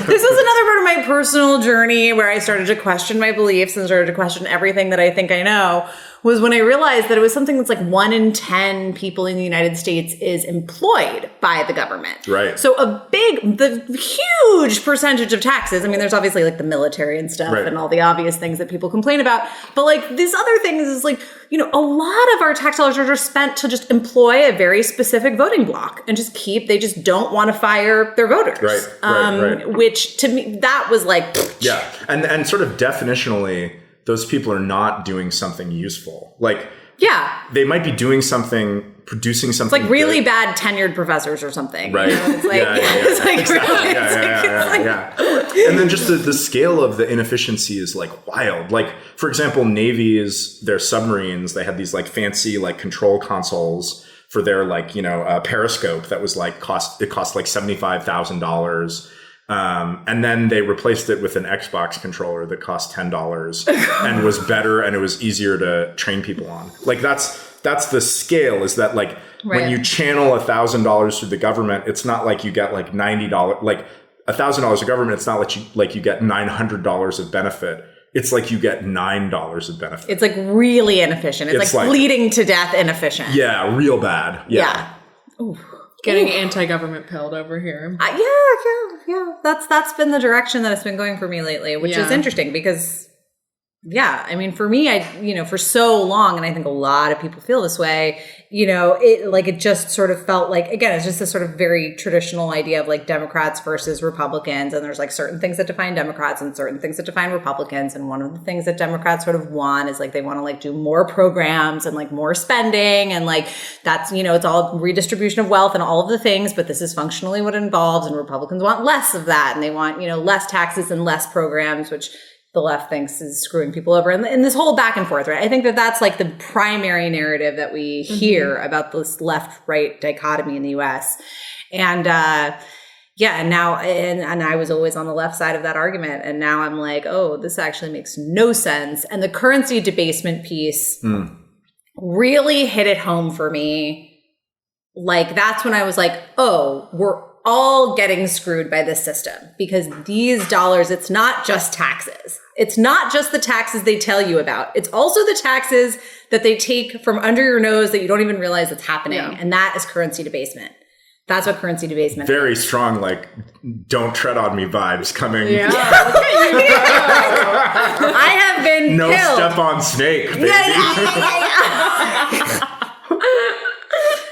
This was another part of my personal journey where I started to question my beliefs and started to question everything that I think I know, was when I realized that it was something that's like 1 in 10 people in the United States is employed by the government. Right. So the huge percentage of taxes, I mean, there's obviously like the military and stuff and all the obvious things that people complain about. But like these other things is like, you know, a lot of our tax dollars are just spent to just employ a very specific voting bloc and just they just don't want to fire their voters. Right. Which to me, that was like, yeah. And sort of definitionally, those people are not doing something useful. Like, they might be doing something, producing something. It's like really bad tenured professors or something. Right. You know? It's like, And then just the scale of the inefficiency is like wild. Like, for example, navies, their submarines, they had these like fancy like control consoles for their like, you know, periscope that was like cost like $75,000. And then they replaced it with an Xbox controller that cost $10 and was better, and it was easier to train people on. Like that's the scale, is that like when you channel $1,000 through the government, it's not like you get like $90, like $1,000 of government. It's not like you get $900 of benefit. It's like you get $9 of benefit. It's like really inefficient. It's like bleeding to death inefficient. Yeah, real bad. Yeah. Ooh. Getting anti-government pilled over here. Yeah. That's been the direction that it's been going for me lately, which is interesting because, I mean, for me, for so long, and I think a lot of people feel this way, it just sort of felt like, again, it's just this sort of very traditional idea of like Democrats versus Republicans. And there's like certain things that define Democrats and certain things that define Republicans. And one of the things that Democrats sort of want is like, they want to like do more programs and like more spending. And like, that's, it's all redistribution of wealth and all of the things, but this is functionally what it involves. And Republicans want less of that. And they want, less taxes and less programs, which the left thinks is screwing people over, and this whole back and forth, right? I think that that's like the primary narrative that we hear about this left-right dichotomy in the U.S. And and now, and I was always on the left side of that argument, and now I'm like, oh, this actually makes no sense. And the currency debasement piece really hit it home for me. Like that's when I was like, oh, we're all getting screwed by this system, because these dollars, it's not just taxes. It's not just the taxes they tell you about. It's also the taxes that they take from under your nose that you don't even realize it's happening. Yeah. And that is currency debasement. That's what currency debasement Very is. Strong, like, don't tread on me vibes coming. Yeah. I have been No killed. Step on snake, baby.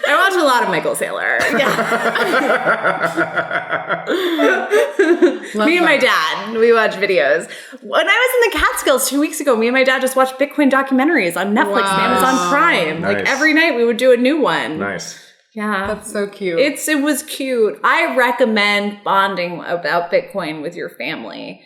I watch a lot of Michael Saylor. Me and my dad, we watch videos. When I was in the Catskills 2 weeks ago, me and my dad just watched Bitcoin documentaries on Netflix and Amazon Prime. Nice. Like every night we would do a new one. Nice. Yeah. That's so cute. It was cute. I recommend bonding about Bitcoin with your family.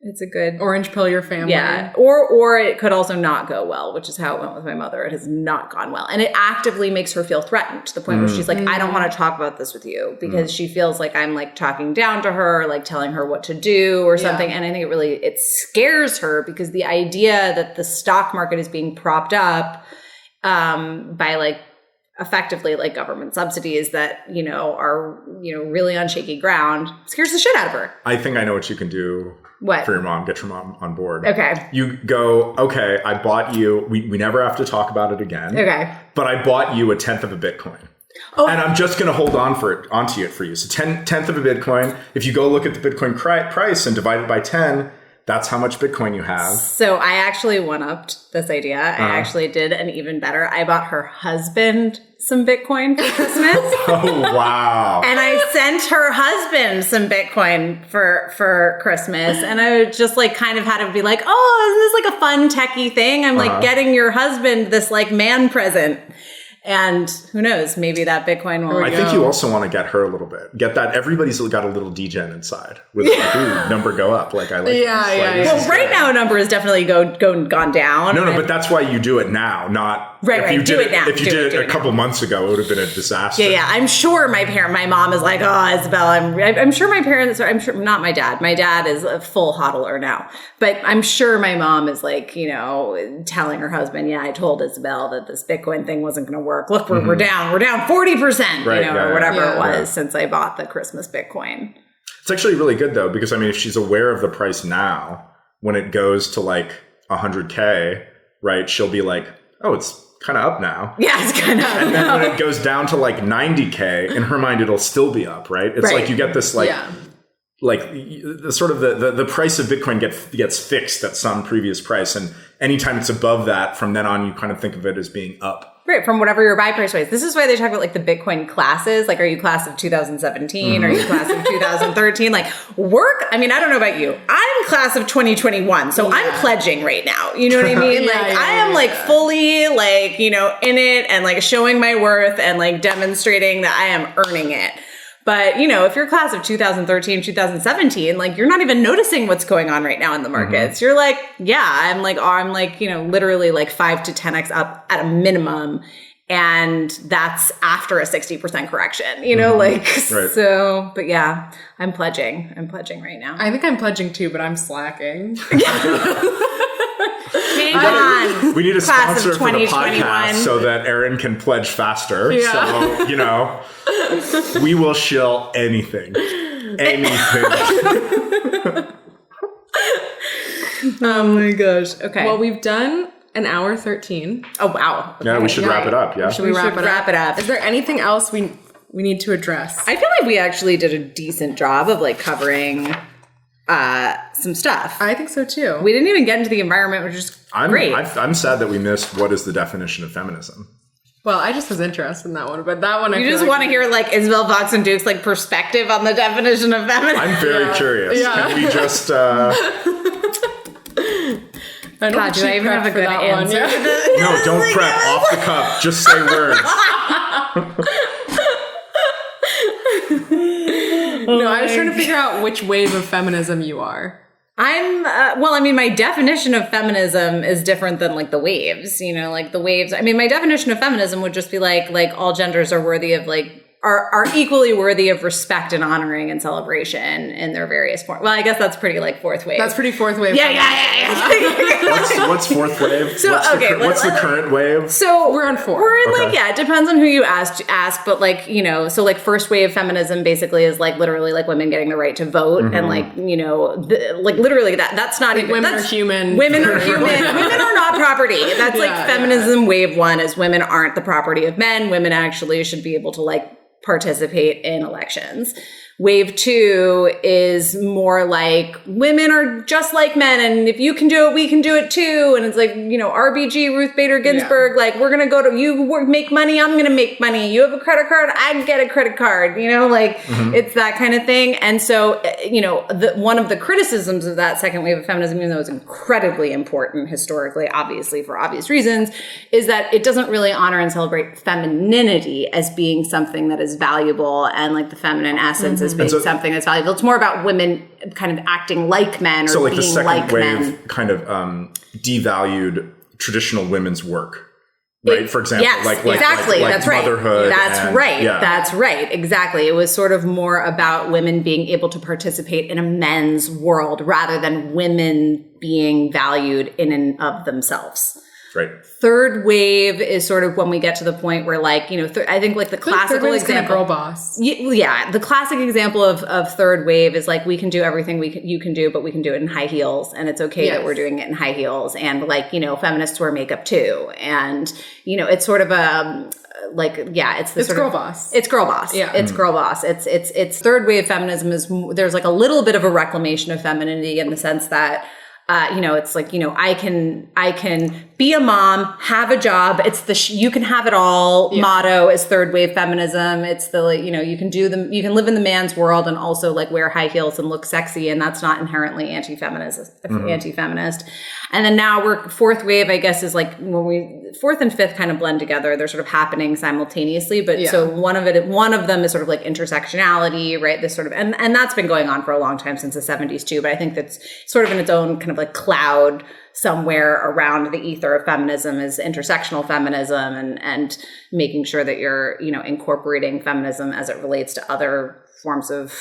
It's a good orange pill your family. Yeah. Or it could also not go well, which is how it went with my mother. It has not gone well. And it actively makes her feel threatened to the point where she's like, I don't want to talk about this with you, because she feels like I'm like talking down to her, like telling her what to do or something. And I think it scares her, because the idea that the stock market is being propped up by like effectively like government subsidies that, are, really on shaky ground scares the shit out of her. I think I know what you can do. What? For your mom. Get your mom on board. Okay. You go, okay, I bought you, we never have to talk about it again. Okay. But I bought you 1/10 of a Bitcoin. Oh. And I'm just going to hold onto it for you. So 10th of a Bitcoin, if you go look at the Bitcoin price and divide it by 10, that's how much Bitcoin you have. So I actually one-upped this idea. I actually did an even better. I bought her husband some Bitcoin for Christmas. Oh, wow. And I sent her husband some Bitcoin for Christmas. And I just like kind of had to be like, oh, isn't this like a fun techie thing? I'm like getting your husband this like man present. And who knows, maybe that Bitcoin will. I think you also want to get her a little bit. Get that. Everybody's got a little degen inside with like, ooh, number go up. Like I like this. Well, right now a number has definitely gone down. No, but that's why you do it now, not right. You do it now. If you did it a couple months ago, it would have been a disaster. Yeah. I'm sure my mom is like, oh, Isabel. I'm sure my parents are. I'm sure not my dad. My dad is a full hodler now, but I'm sure my mom is like, telling her husband, yeah, I told Isabel that this Bitcoin thing wasn't going to work. Look, we're down 40%, or whatever it was since I bought the Christmas Bitcoin. It's actually really good though, because I mean, if she's aware of the price now, when it goes to like 100K, right, she'll be like, oh, it's kind of up now. Yeah, it's kind of up. And then when it goes down to like 90K, in her mind, it'll still be up, right? It's like you get this like the sort of the price of Bitcoin gets fixed at some previous price, and anytime it's above that, from then on, you kind of think of it as being up. Right, from whatever your buy price was. This is why they talk about like the Bitcoin classes. Like, are you class of 2017? Are you class of 2013? Like, I mean, I don't know about you. I'm class of 2021, so I'm pledging right now. You know what I mean? I am like fully like, in it and like showing my worth and like demonstrating that I am earning it. But, if you're class of 2013, 2017, like you're not even noticing what's going on right now in the markets. You're like, I'm literally like 5 to 10x up at a minimum. And that's after a 60% correction, so, but yeah, I'm pledging right now. I think I'm pledging too, but I'm slacking. Hang on. We need a sponsor for the podcast so that Erin can pledge faster. Yeah. So, we will shill anything. Oh my gosh. Okay. Well, we've done an hour 13. Oh, wow. Okay. Yeah, we should wrap it up. Yeah. Should we wrap it up? Is there anything else we need to address? I feel like we actually did a decent job of like covering some stuff. I think so too. We didn't even get into the environment, which is great. I'm sad that we missed what is the definition of feminism. Well, I just was interested in that one, but that one you just want to hear like Isabel Foxen Duke's like perspective on the definition of feminism. I'm very curious. Yeah. Can we just? God, do I even have a good answer? No, don't prep. Off the cuff. Just say words. No, I was trying to figure out which wave of feminism you are. I'm, my definition of feminism is different than like the waves, like the waves. I mean, my definition of feminism would just be like all genders are worthy of like, are equally worthy of respect and honoring and celebration in their various forms. Well, I guess that's pretty like fourth wave. That's pretty fourth wave. Yeah. What's fourth wave? So, what's the current wave? So we're on 4. We're in it depends on who you ask, but like, so like first wave feminism basically is like literally like women getting the right to vote and like, like literally that's not like even, women are human. Women are human. Women are not property. That's like feminism wave 1 is women aren't the property of men. Women actually should be able to like participate in elections. Wave 2 is more like women are just like men, and if you can do it, we can do it too. And it's like, RBG, Ruth Bader Ginsburg, like we're gonna go to make money, I'm gonna make money. You have a credit card, I get a credit card. It's that kind of thing. And so, one of the criticisms of that second wave of feminism, even though it's incredibly important historically, obviously for obvious reasons, is that it doesn't really honor and celebrate femininity as being something that is valuable and like the feminine essence as being something that's valuable. It's more about women kind of acting like men or so like being the second like wave men. Kind of devalued traditional women's work. Right. For example, exactly. That's right. Motherhood. That's right. Yeah. That's right. Exactly. It was sort of more about women being able to participate in a men's world rather than women being valued in and of themselves. Right. Third wave is sort of when we get to the point where like, I think like the classical example. Girl boss. Yeah. The classic example of third wave is like, we can do everything you can do, but we can do it in high heels. And it's okay that we're doing it in high heels. And like, feminists wear makeup too. And, it's sort of it's girl boss. It's girl boss. Yeah. It's girl boss. It's third wave feminism there's like a little bit of a reclamation of femininity in the sense that, it's like, I can be a mom, have a job. It's the you can have it all motto is third wave feminism. It's the, you can live in the man's world and also like wear high heels and look sexy. And that's not inherently anti-feminist. And then now we're fourth wave, I guess, is like when fourth and fifth kind of blend together. They're sort of happening simultaneously. But so one of them is sort of like intersectionality, right? This sort of, and that's been going on for a long time since the 70s too. But I think that's sort of in its own kind of like cloud somewhere around the ether of feminism is intersectional feminism and making sure that you're, incorporating feminism as it relates to other forms of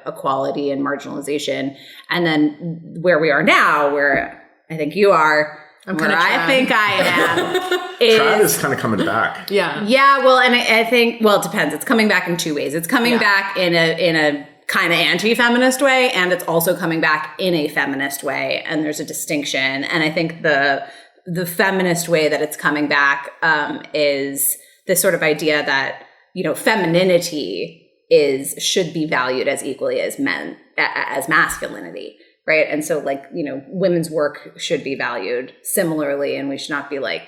equality and marginalization. And then where we are now, where I think you are, I think I am, trad is kind of coming back. Yeah. Well, and I think, it depends. It's coming back in two ways. It's coming back in a kind of anti-feminist way, and it's also coming back in a feminist way. And there's a distinction. And I think the feminist way that it's coming back is this sort of idea that, femininity should be valued as equally as as masculinity, right? And so like, women's work should be valued similarly, and we should not be like,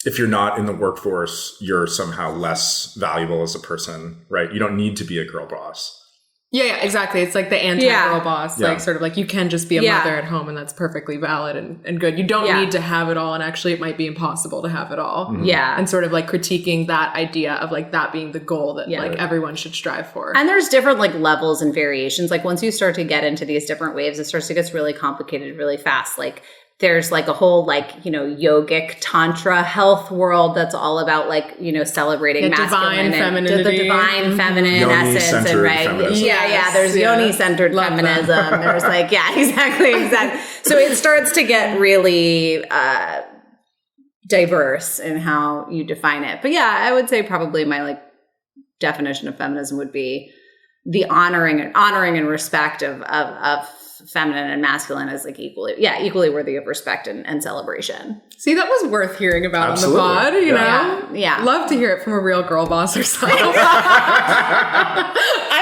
if you're not in the workforce, you're somehow less valuable as a person, right? You don't need to be a girl boss. Yeah, exactly. It's like the anti-girl boss, like sort of like you can just be a mother at home and that's perfectly valid and good. You don't need to have it all, and actually it might be impossible to have it all. Mm-hmm. Yeah. And sort of like critiquing that idea of like that being the goal that like everyone should strive for. And there's different like levels and variations. Like once you start to get into these different waves, it starts to get really complicated really fast. Like there's like a whole like, yogic tantra health world that's all about like, celebrating masculine and the divine feminine essence. And right. Feminism. There's yoni-centered feminism. There's like, exactly. So it starts to get really diverse in how you define it. But I would say probably my like definition of feminism would be the honoring and respect of feminine and masculine as like equally worthy of respect and celebration. See, that was worth hearing about Absolutely. On the pod, you know? Yeah. Love to hear it from a real girl boss herself. I'm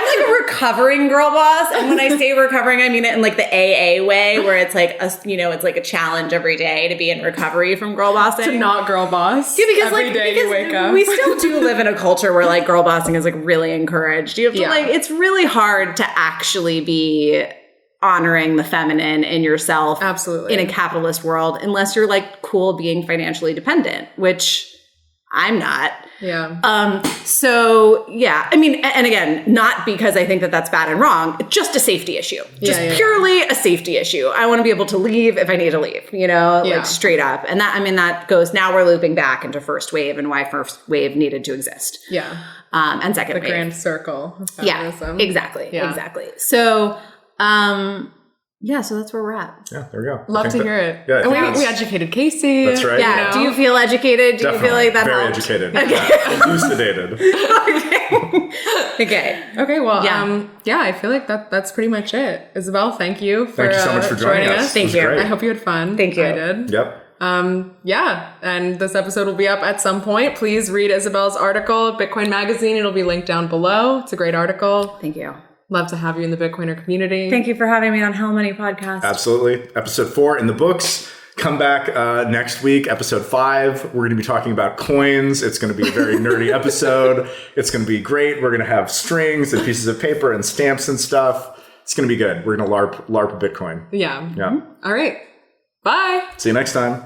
like a recovering girl boss. And when I say recovering, I mean it in like the AA way, where it's like it's like a challenge every day to be in recovery from girl bossing. To not girl boss. Yeah, because every day you wake up. We still do live in a culture where like girl bossing is like really encouraged. You have to like, it's really hard to actually be honoring the feminine in yourself. Absolutely. In a capitalist world, unless you're like cool being financially dependent, which I'm not. Yeah. I mean, and again, not because I think that that's bad and wrong, just a safety issue. Just purely a safety issue. I want to be able to leave if I need to leave, like straight up. And that goes, now we're looping back into first wave and why first wave needed to exist. Yeah. And second wave. The grand circle of feminism. Yeah, exactly. So, so that's where we're at. Yeah, there we go. Love to hear it. Yeah, and we educated Casey. That's right. Yeah. Do you feel educated? Do you feel like that very helped? educated. Okay. Elucidated. Okay. Well, I feel like that's pretty much it. Isabel, thank you for so much for joining us. Thank you. Great. I hope you had fun. Thank you. I did. Yep. And this episode will be up at some point. Please read Isabel's article, Bitcoin Magazine. It'll be linked down below. It's a great article. Thank you. Love to have you in the Bitcoiner community. Thank you for having me on How Many Podcasts. Absolutely. Episode 4 in the books. Come back next week, episode 5. We're going to be talking about coins. It's going to be a very nerdy episode. It's going to be great. We're going to have strings and pieces of paper and stamps and stuff. It's going to be good. We're going to LARP Bitcoin. Yeah. All right. Bye. See you next time.